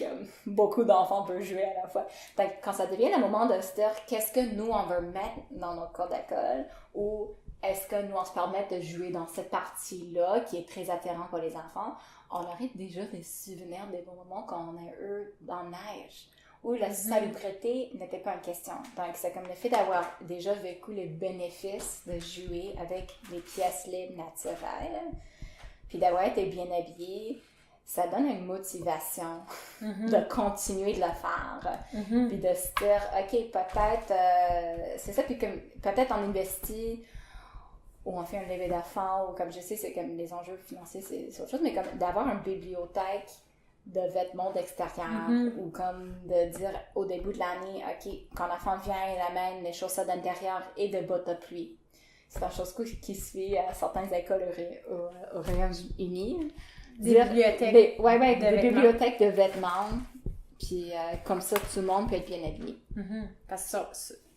beaucoup d'enfants peuvent jouer à la fois. Donc, quand ça devient le moment de se dire qu'est-ce que nous, on veut mettre dans notre cours d'école, ou est-ce que nous, on se permet de jouer dans cette partie-là, qui est très attirante pour les enfants, on aurait déjà des souvenirs des bons moments quand on a eu dans la neige, où la salubrité n'était pas en question. Donc, c'est comme le fait d'avoir déjà vécu les bénéfices de jouer avec des pièces libres naturelles, puis d'avoir été bien habillé, ça donne une motivation de continuer de le faire. Puis de se dire, OK, peut-être, c'est ça, puis comme, peut-être on investit, ou on fait un levée de fonds, ou comme je sais, c'est comme les enjeux financiers, c'est autre chose, mais comme d'avoir une bibliothèque de vêtements d'extérieur, ou comme de dire au début de l'année, OK, quand l'enfant vient, il amène les chaussettes d'intérieur et des bottes de pluie. C'est une chose qui se fait à certaines écoles au Royaume-Uni. Des bibliothèques. Des bibliothèques de vêtements. Puis comme ça, tout le monde peut être bien habillé. Parce que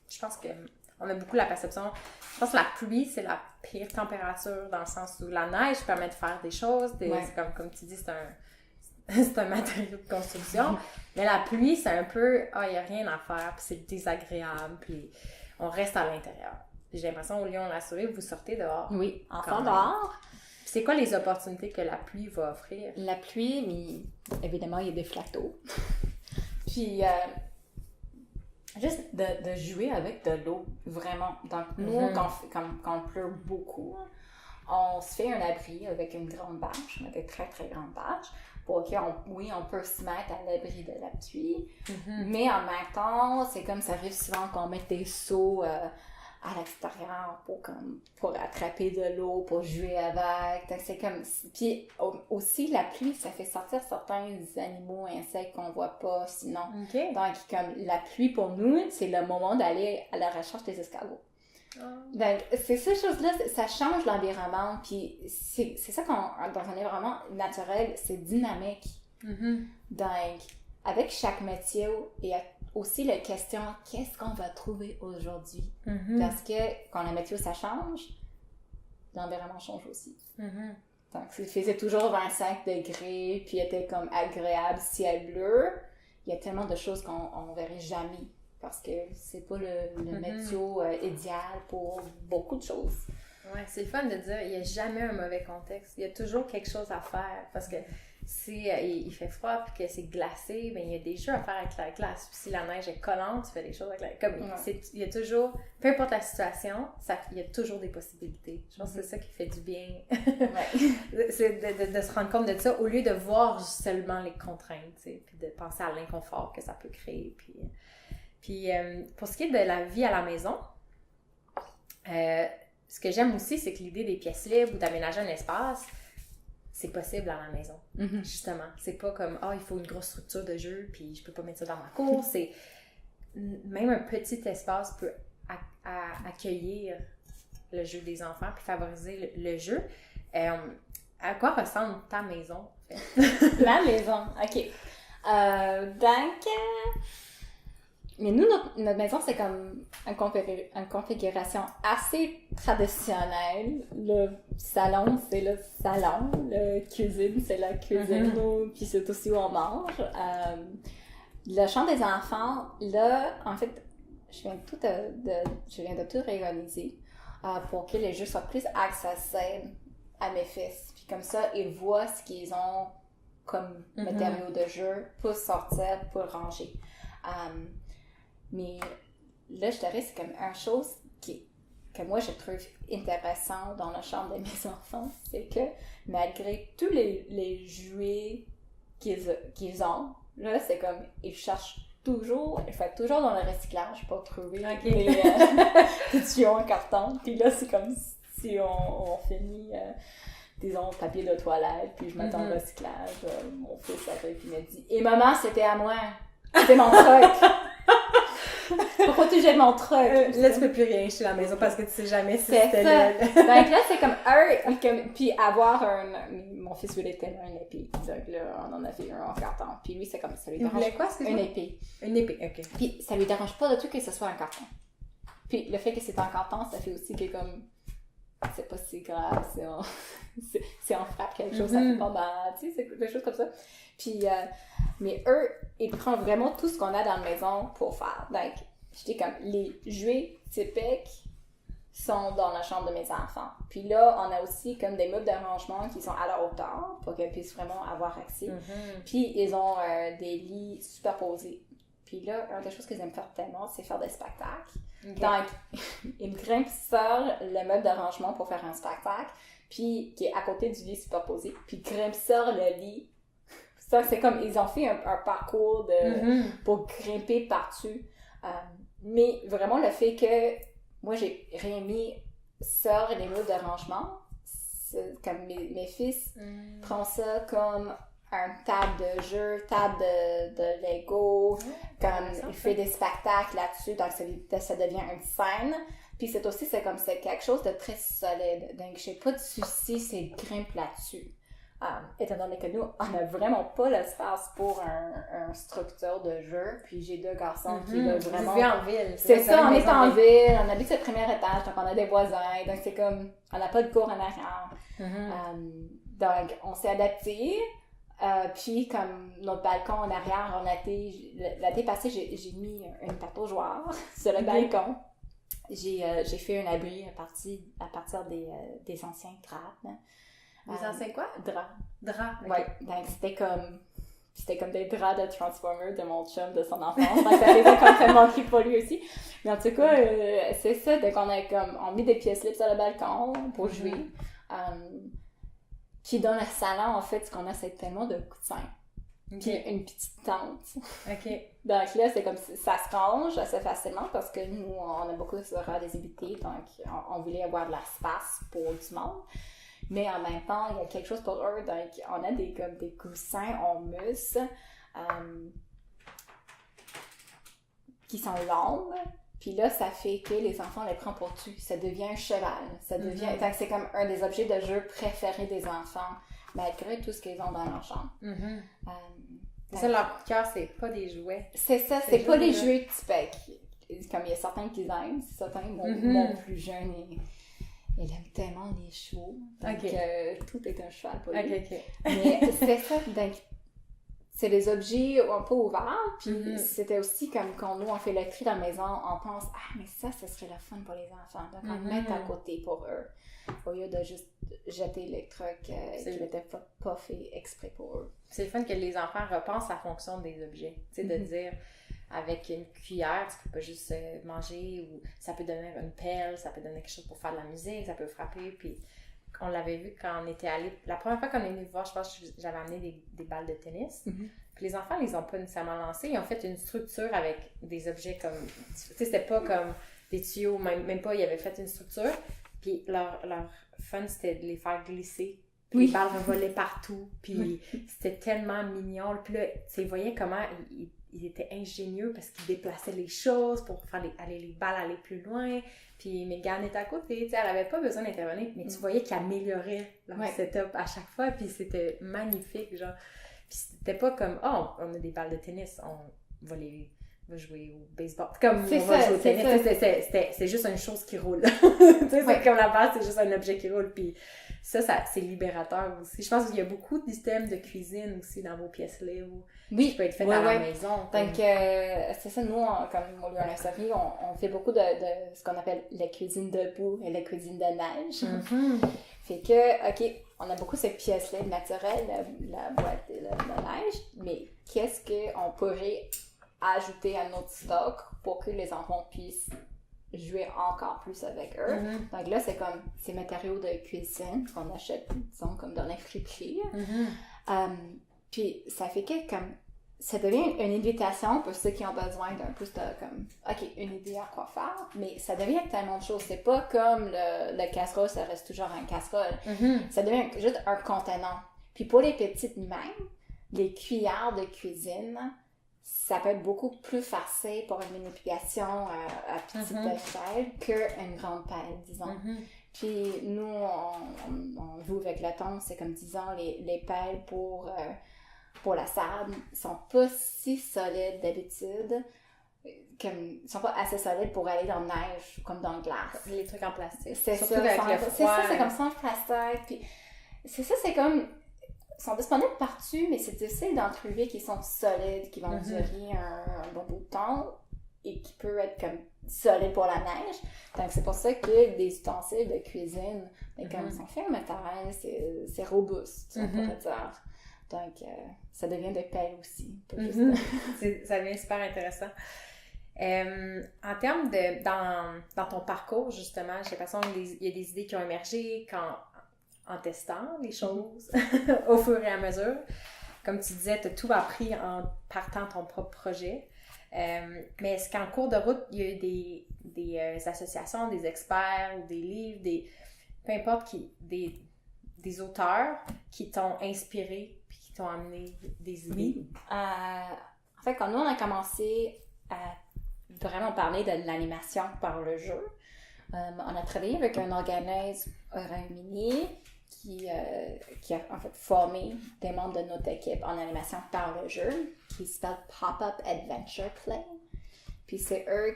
je pense qu'on a beaucoup la perception. Je pense que la pluie, c'est la pire température dans le sens où la neige permet de faire des choses. C'est comme tu dis, c'est un matériau de construction. Mais la pluie, c'est un peu, il n'y a rien à faire, puis c'est désagréable, puis on reste à l'intérieur. J'ai l'impression, au Lyon-la-Souris, vous sortez dehors. Oui, enfant dehors. C'est quoi les opportunités que la pluie va offrir? La pluie, mais évidemment, il y a des flaques d'eau. Puis, juste de jouer avec de l'eau, vraiment. Donc, nous, quand on pleut beaucoup, on se fait un abri avec une grande bâche, des très, très grandes bâches, pour on peut se mettre à l'abri de la pluie. Mais en même temps, c'est comme ça arrive souvent qu'on met des seaux à l'extérieur pour attraper de l'eau, pour jouer avec. Donc, c'est comme... Puis aussi, la pluie, ça fait sortir certains animaux, insectes qu'on voit pas sinon. Donc, comme la pluie, pour nous, c'est le moment d'aller à la recherche des escargots. Donc, c'est ces choses-là, ça change l'environnement, puis c'est ça dans un environnement naturel, c'est dynamique. Donc, avec chaque métier, il y a aussi la question, qu'est-ce qu'on va trouver aujourd'hui? Parce que quand le météo, ça change, l'environnement change aussi. Donc, il faisait toujours 25 degrés, puis il était comme agréable, ciel bleu. Il y a tellement de choses qu'on ne verrait jamais, parce que c'est pas le météo idéal pour beaucoup de choses. Ouais, c'est le fun de dire, il n'y a jamais un mauvais contexte. Il y a toujours quelque chose à faire, parce que si il fait froid puis que c'est glacé, ben il y a des jeux à faire avec la glace. Puis si la neige est collante, tu fais des choses avec la glace. Il y a toujours, peu importe la situation, il y a toujours des possibilités. Je pense que c'est ça qui fait du bien. C'est de se rendre compte de ça au lieu de voir seulement les contraintes, tu sais, puis de penser à l'inconfort que ça peut créer. Puis pour ce qui est de la vie à la maison, ce que j'aime aussi, c'est que l'idée des pièces libres ou d'aménager un espace, c'est possible à la maison, justement. C'est pas comme, il faut une grosse structure de jeu, puis je peux pas mettre ça dans ma cour. C'est même un petit espace peut accueillir le jeu des enfants, puis favoriser le jeu. À quoi ressemble ta maison, en fait? La maison, OK. Donc... Mais nous, notre maison, c'est comme une configuration assez traditionnelle. Le salon, c'est le salon. La cuisine, c'est la cuisine. Puis c'est aussi où on mange. Le champ des enfants, là, en fait, je viens de tout réorganiser pour que les jeux soient plus accessibles à mes fils. Puis comme ça, ils voient ce qu'ils ont comme matériaux de jeu pour sortir, pour ranger. Mais là, je dirais, c'est comme une chose qui est que moi je trouve intéressant dans la chambre de mes enfants, c'est que malgré tous les jouets qu'ils ont, là, c'est comme, ils cherchent toujours, ils font toujours dans le recyclage pour trouver des tuyaux en carton. Puis là, c'est comme si on finit, disons, papier de toilette, puis je m'attends au recyclage. Mon fils arrive, puis il me dit « Et maman, c'était à moi! C'était mon truc! » Pourquoi tu jettes mon truc? Là, tu peux plus rien chez la maison parce que tu sais jamais si c'était là. Donc là, c'est comme puis avoir mon fils voulait tellement une épée. Donc là, on en a fait un en carton. Puis lui, c'est comme ça lui dérange. Il voulait quoi, une épée. Une épée, ok. Puis ça lui dérange pas du tout que ce soit en carton. Puis le fait que c'est en carton, ça fait aussi que comme c'est pas si grave, si on frappe quelque chose, ça fait pas mal, tu sais, c'est des choses comme ça. Puis, mais eux, ils prennent vraiment tout ce qu'on a dans la maison pour faire. Donc, je dis comme, les jouets typiques sont dans la chambre de mes enfants. Puis là, on a aussi comme des meubles d'arrangement qui sont à leur hauteur pour qu'ils puissent vraiment avoir accès. Puis, ils ont des lits superposés. Puis là, une des choses qu'ils aiment faire tellement, c'est faire des spectacles. Donc, ils grimpent sur le meuble d'arrangement pour faire un spectacle, puis qui est à côté du lit superposé, puis ils grimpent sur le lit. Ça, c'est comme, ils ont fait un parcours pour grimper par-dessus. Mais vraiment, le fait que moi, j'ai rien mis sur les meubles d'arrangement, comme mes fils prennent ça comme un table de jeu, table de Lego, comme il fait des spectacles là-dessus, donc ça devient une scène. Puis c'est quelque chose de très solide, donc j'ai pas de souci, c'est grimpe là-dessus. Étant donné que nous, on n'a vraiment pas l'espace pour un structure de jeu, puis j'ai 2 garçons qui veulent vraiment... Vous vivez en ville. C'est ça, on est en ville, on habite sur le premier étage, donc on a des voisins, donc c'est comme, on n'a pas de cours en arrière. Donc, on s'est adapté. Puis, comme notre balcon en arrière, l'été passé, j'ai mis une tarte aux joueurs sur le balcon. J'ai fait un abri à partir des anciens draps. Des anciens quoi? Draps. Draps, ok. Ouais, donc c'était comme des draps de Transformers de mon chum de son enfance. Donc, ça faisait complètement trip pour lui aussi. Mais en tout cas, c'est ça. Donc, on met des pièces libres sur le balcon pour jouer. Puis dans le salon, en fait, ce qu'on a, c'est tellement de coussins. Puis une petite tente. OK. Donc là, c'est comme ça se range assez facilement parce que nous, on a beaucoup de des invités, donc on voulait avoir de l'espace pour du monde. Mais en même temps, il y a quelque chose pour eux, donc on a comme des coussins en mousse qui sont longs. Puis là, ça fait que les enfants les prennent pour dessus. Ça devient un cheval. Ça devient... Donc, c'est comme un des objets de jeu préférés des enfants, malgré tout ce qu'ils ont dans leur chambre. Ça, leur coup de cœur, c'est pas des jouets. C'est ça, c'est pas des jouets typiques. Comme il y a certains qui aiment, certains, mon plus jeune, il aime tellement les chevaux. Donc, tout est un cheval pour lui. Mais c'est ça, donc... C'est des objets un peu ouverts, puis c'était aussi comme quand nous, on fait le tri dans la maison, on pense « Ah, mais ça serait le fun pour les enfants. » Donc, on le met à côté pour eux, au lieu de juste jeter les trucs qui n'étaient pas faits exprès pour eux. C'est le fun que les enfants repensent la fonction des objets. Tu sais, de dire, avec une cuillère, tu peux pas juste manger, ou ça peut donner une pelle, ça peut donner quelque chose pour faire de la musique, ça peut frapper, puis... On l'avait vu quand on était allé. La première fois qu'on est venu voir, je pense que j'avais amené des balles de tennis. Puis les enfants, ils les ont pas nécessairement lancées. Ils ont fait une structure avec des objets comme. Tu sais, c'était pas comme des tuyaux, même pas. Ils avaient fait une structure. Puis leur fun, c'était de les faire glisser. Puis les balles revolaient partout. Puis c'était tellement mignon. Puis là, tu sais, ils voyaient comment ils étaient ingénieux parce qu'ils déplaçaient les choses pour faire les balles aller plus loin. Puis Megan était à côté, tu sais, elle avait pas besoin d'intervenir, mais tu voyais qu'ils amélioraient leur setup à chaque fois, puis c'était magnifique, genre. Puis c'était pas comme, oh, on a des balles de tennis, on va jouer au baseball. Comme on va jouer au tennis, c'est juste une chose qui roule. Tu sais, c'est comme la base, c'est juste un objet qui roule, puis ça c'est libérateur aussi. Je pense qu'il y a beaucoup de systèmes de cuisine aussi dans vos pièces libres. Qui peut être fait à la maison. Donc, c'est ça, nous, comme au lieu d'un série, on fait beaucoup de ce qu'on appelle la cuisine debout et la cuisine de neige. Fait que, OK, on a beaucoup cette pièce-là naturelle, la boîte de neige, mais qu'est-ce qu'on pourrait ajouter à notre stock pour que les enfants puissent jouer encore plus avec eux. Donc là, c'est comme ces matériaux de cuisine qu'on achète, disons, comme dans les friperies. Puis ça fait que comme ça devient une invitation pour ceux qui ont besoin d'un plus de comme OK, une idée à quoi faire, mais ça devient tellement de choses. C'est pas comme le casserole, ça reste toujours un casserole. Ça devient juste un contenant. Puis pour les petites mains, les cuillères de cuisine, ça peut être beaucoup plus facile pour une manipulation à petite échelle qu'une grande pelle, disons. Puis nous, on joue avec le ton, c'est comme disons les pelles pour la salade sont pas si solides d'habitude, ils sont pas assez solides pour aller dans la neige comme dans le glace. Les trucs en plastique. C'est surtout ça, avec le froid. c'est ça, c'est comme ça en plastique. Puis c'est ça, c'est comme ils sont disponibles partout, mais c'est difficile d'en trouver qui sont solides, qui vont durer un bon bout de temps et qui peuvent être comme solides pour la neige. Donc c'est pour ça que des ustensiles de cuisine, comme ils sont faits en métal, c'est robuste, on pourrait dire. Donc, ça devient des pelles aussi. Ça devient super intéressant. En termes de... Dans ton parcours, justement, j'ai l'impression qu'il y a des idées qui ont émergé en testant les choses au fur et à mesure. Comme tu disais, tu as tout appris en partant ton propre projet. Mais est-ce qu'en cours de route, il y a eu des associations, des experts ou des livres, peu importe, des auteurs qui t'ont inspiré puis qui t'ont amené des idées? En fait, quand nous, on a commencé à vraiment parler de l'animation par le jeu, on a travaillé avec un organisme au Royaume-Uni qui a en fait formé des membres de notre équipe en animation par le jeu, qui s'appelle Pop-Up Adventure Play. Puis c'est eux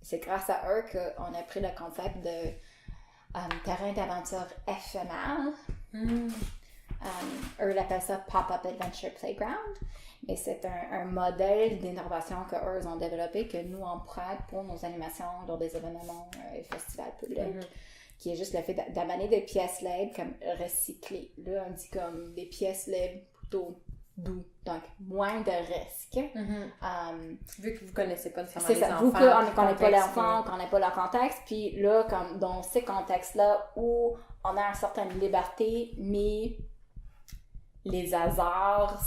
c'est grâce à eux qu'on a pris le concept de terrain d'aventure éphémère. Eux l'appellent ça Pop-Up Adventure Playground. Et c'est un modèle d'innovation qu'eux ont développé, que nous on prête pour nos animations lors des événements et festivals publics. Qui est juste le fait d'amener des pièces libres comme recyclées. Là, on dit comme des pièces libres plutôt doux, donc moins de risques. Vu que vous connaissez pas nécessairement les enfants. Vu qu'on ne connaît pas l'enfant, qu'on n'a pas leur contexte, puis là, comme dans ces contextes-là où on a une certaine liberté, mais les hasards,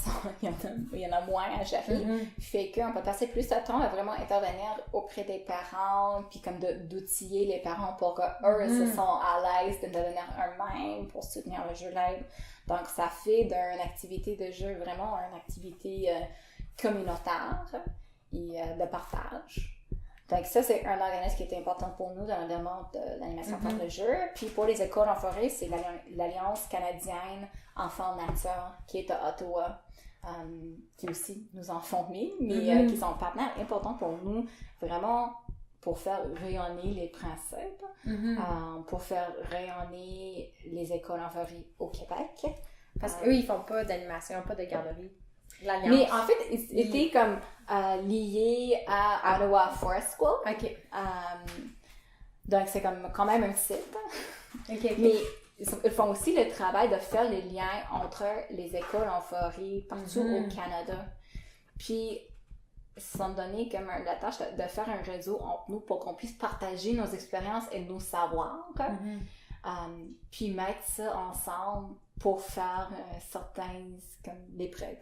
il y en a moins à gérer, fait qu'on peut passer plus de temps à vraiment intervenir auprès des parents, puis comme d'outiller les parents pour qu'eux se sentent à l'aise de devenir eux-mêmes pour soutenir le jeu libre. Donc, ça fait d'une activité de jeu vraiment une activité communautaire et de partage. Donc ça, c'est un organisme qui est important pour nous dans la demande de l'animation par le jeu. Puis pour les écoles en forêt, c'est l'Alliance canadienne Enfants Nature qui est à Ottawa, qui aussi nous en formés, mais qui sont partenaires importants pour nous, vraiment pour faire rayonner les principes, pour faire rayonner les écoles en forêt au Québec. Parce qu'eux, ils font pas d'animation, pas de garderie. Mais en fait, ils étaient comme liés à Ottawa Forest School. OK. Donc, c'est comme quand même un site. OK. Mais ils font aussi le travail de faire les liens entre les écoles en forêt partout au Canada. Puis, ils se sont donné comme la tâche de faire un réseau entre nous pour qu'on puisse partager nos expériences et nos savoirs. Puis mettre ça ensemble pour faire certains,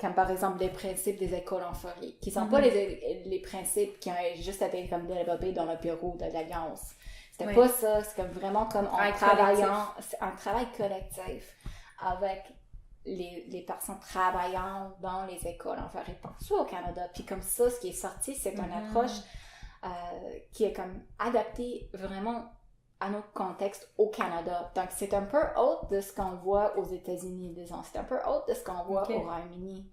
comme par exemple les principes des écoles en forêt, qui ne sont pas les principes qui ont juste été comme développés dans le bureau de l'Alliance. C'était pas ça, c'est comme vraiment comme en travaillant, c'est un travail collectif avec les personnes travaillant dans les écoles en forêt partout au Canada. Puis comme ça, ce qui est sorti, c'est une approche qui est comme adaptée vraiment à notre contexte au Canada. Donc, c'est un peu autre de ce qu'on voit aux États-Unis, disons. C'est un peu autre de ce qu'on voit au Royaume-Uni.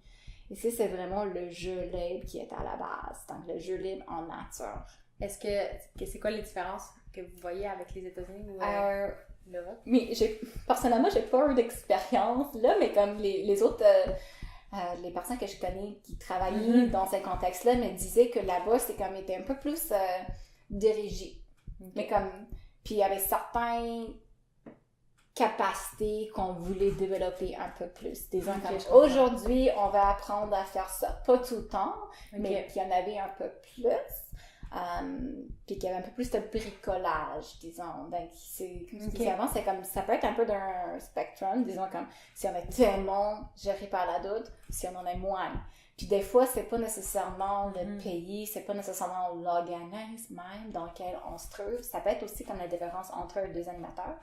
Ici, c'est vraiment le jeu libre qui est à la base. Donc, le jeu libre en nature. Est-ce que c'est quoi les différences que vous voyez avec les États-Unis ou l'Europe? Mais personnellement, j'ai pas eu d'expérience là, mais comme les autres... les personnes que je connais qui travaillaient dans ces contextes-là me disaient que là-bas, c'est comme était un peu plus dirigé. Mais comme... Puis il y avait certaines capacités qu'on voulait développer un peu plus. Disons comme aujourd'hui, on va apprendre à faire ça. Pas tout le temps, mais qu'il y en avait un peu plus. puis qu'il y avait un peu plus de bricolage, disons. Donc, c'est, comme je disais avant, c'est comme, ça peut être un peu d'un spectrum, disons, comme si on est tellement géré par l'adulte, si on en est moins. Puis des fois, c'est pas nécessairement le pays, c'est pas nécessairement l'organisme même dans lequel on se trouve. Ça peut être aussi comme la différence entre deux animateurs.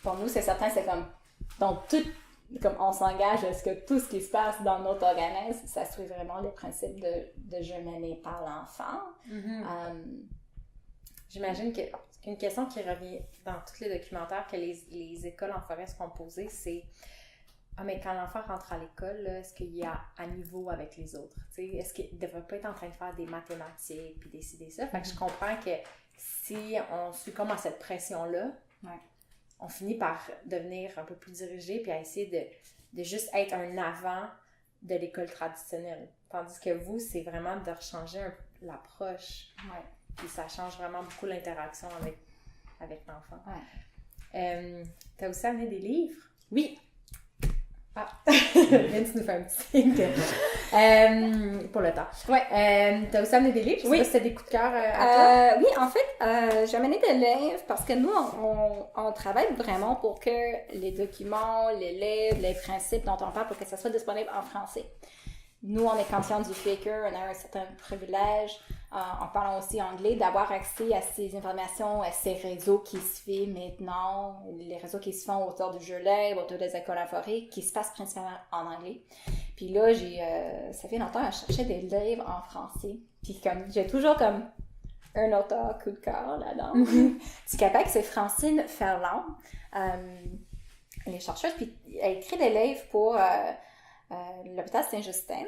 Pour nous, c'est certain, c'est comme, dans tout, comme on s'engage à ce que tout ce qui se passe dans notre organisme, ça suit vraiment les principes de jeu mené par l'enfant. J'imagine qu'une question qui revient dans tous les documentaires que les écoles en forêt se font poser, c'est mais quand l'enfant rentre à l'école, là, est-ce qu'il y a à niveau avec les autres? T'sais? Est-ce qu'il ne devrait pas être en train de faire des mathématiques puis décider ça? Fait que je comprends que si on succombe à cette pression-là, on finit par devenir un peu plus dirigé puis à essayer de juste être un avant de l'école traditionnelle. Tandis que vous, c'est vraiment de rechanger l'approche. Puis ça change vraiment beaucoup l'interaction avec l'enfant. T'as aussi amené des livres? Oui! Vince nous fait un petit signe pour le temps. T'as aussi amené des livres? Je sais pas si c'était des coups de cœur à toi? Oui, en fait, j'ai amené des livres parce que nous, on travaille vraiment pour que les documents, les livres, les principes dont on parle, pour que ça soit disponible en français. Nous, on est conscients du fait qu'on a un certain privilège, en parlant aussi anglais, d'avoir accès à ces informations, à ces réseaux qui se font maintenant, les réseaux qui se font autour du jeu libre, autour des écoles en forêt, qui se passent principalement en anglais. Puis là, ça fait longtemps que je cherchais des livres en français. Puis j'ai toujours comme un auteur coup de cœur là-dedans. Du Québec, c'est Francine Ferland. Elle est chercheuse, puis elle écrit des livres pour l'hôpital Saint-Justin.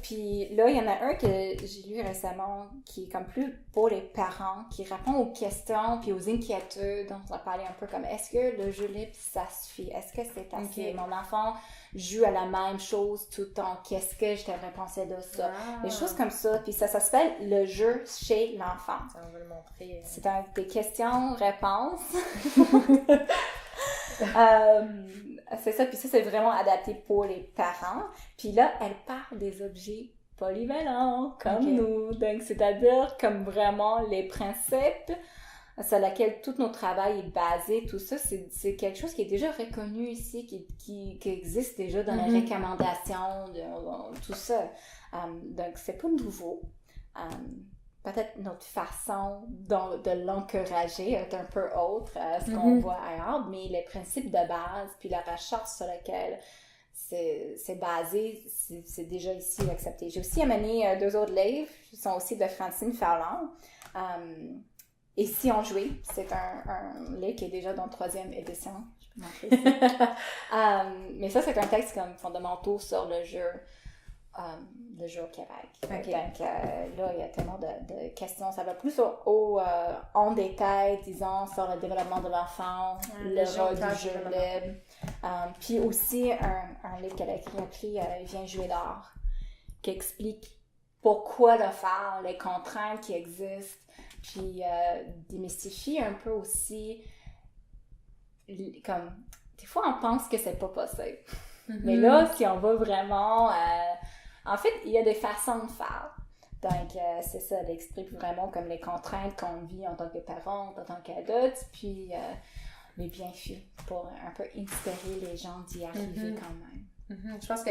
Puis là, il y en a un que j'ai lu récemment qui est comme plus pour les parents, qui répond aux questions puis aux inquiétudes dont on a parlé un peu, comme est-ce que le jeu libre, ça suffit? Est-ce que c'est assez? Mon enfant joue à la même chose tout le temps. Qu'est-ce que je devrais penser de ça? Des choses comme ça. Puis ça s'appelle le jeu chez l'enfant. On va le montrer. C'est des questions-réponses. C'est ça, puis ça, c'est vraiment adapté pour les parents. Puis là, elle parle des objets polyvalents, comme nous. Donc, c'est-à-dire comme vraiment les principes sur lesquels tout notre travail est basé, tout ça, c'est quelque chose qui est déjà reconnu ici, qui existe déjà dans les recommandations, tout ça. Donc, c'est pas nouveau. Peut-être notre façon de l'encourager est un peu autre à ce qu'on voit ailleurs, mais les principes de base, puis la recherche sur laquelle c'est basé, c'est déjà ici accepté. J'ai aussi amené 2 autres livres, qui sont aussi de Francine Ferland. Et si on jouait, c'est un livre qui est déjà dans 3e édition. Je peux montrer ici. Mais ça, c'est un texte comme fondamental sur le jeu au Québec. Donc là, il y a tellement de questions. Ça va plus en détail, disons, sur le développement de l'enfant, le rôle du jeu libre. Puis aussi, un livre qu'elle a écrit, Viens jouer dehors, qui explique pourquoi le faire, les contraintes qui existent, puis démystifie un peu aussi, comme, des fois, on pense que c'est pas possible. Mais là, si on va vraiment... en fait, il y a des façons de faire. Donc, c'est ça, elle explique vraiment comme les contraintes qu'on vit en tant que parent, en tant qu'adulte, puis les bienfaits pour un peu inspirer les gens d'y arriver quand même. Je pense que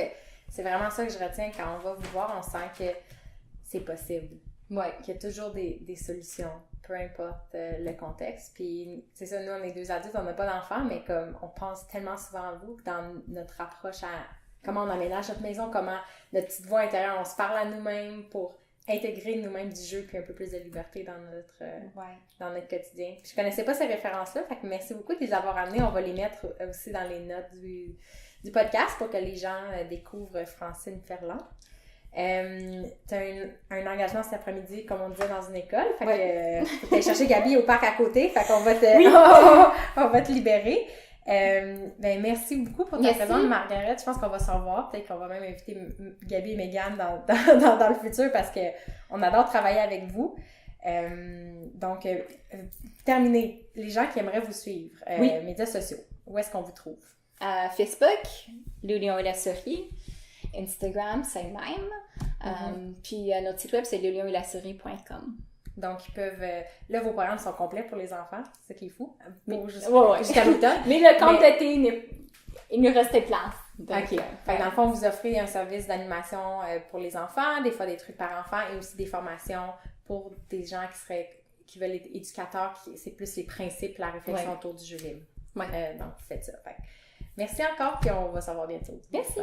c'est vraiment ça que je retiens quand on va vous voir, on sent que c'est possible. Qu'il y a toujours des solutions, peu importe le contexte. Puis, c'est ça, nous, on est 2 adultes, on n'a pas d'enfants, mais comme on pense tellement souvent à vous, dans notre approche à comment on aménage notre maison, comment notre petite voix intérieure, on se parle à nous-mêmes pour intégrer nous-mêmes du jeu puis un peu plus de liberté dans notre quotidien. Puis je connaissais pas ces références-là, fait que merci beaucoup de les avoir amenées. On va les mettre aussi dans les notes du podcast pour que les gens découvrent Francine Ferland. T'as un engagement cet après-midi, comme on disait, dans une école. Fait que faut aller chercher Gabi au parc à côté. Fait qu'on va on va te libérer. Merci beaucoup pour ta présence, Margaret. Je pense qu'on va se revoir. Peut-être qu'on va même inviter Gabi et Mégane dans le futur parce que on adore travailler avec vous. Donc, terminé. Les gens qui aimeraient vous suivre, médias sociaux, où est-ce qu'on vous trouve? Facebook, Le Lion et la Souris. Instagram, c'est le même. Puis notre site web, c'est lelionetlasurie.com. Donc, ils peuvent... là, vos programmes sont complets pour les enfants, c'est ça qui est fou. Ouais. Jusqu'à l'automne. Mais le compte d'été, il nous restait place. Donc, OK. Fait que dans le fond, vous offrez un service d'animation pour les enfants, des fois des trucs par enfant et aussi des formations pour des gens qui veulent être éducateurs, c'est plus les principes, la réflexion autour du jeu libre. Donc, faites ça. Fait que merci encore, puis on va se revoir bientôt. Merci!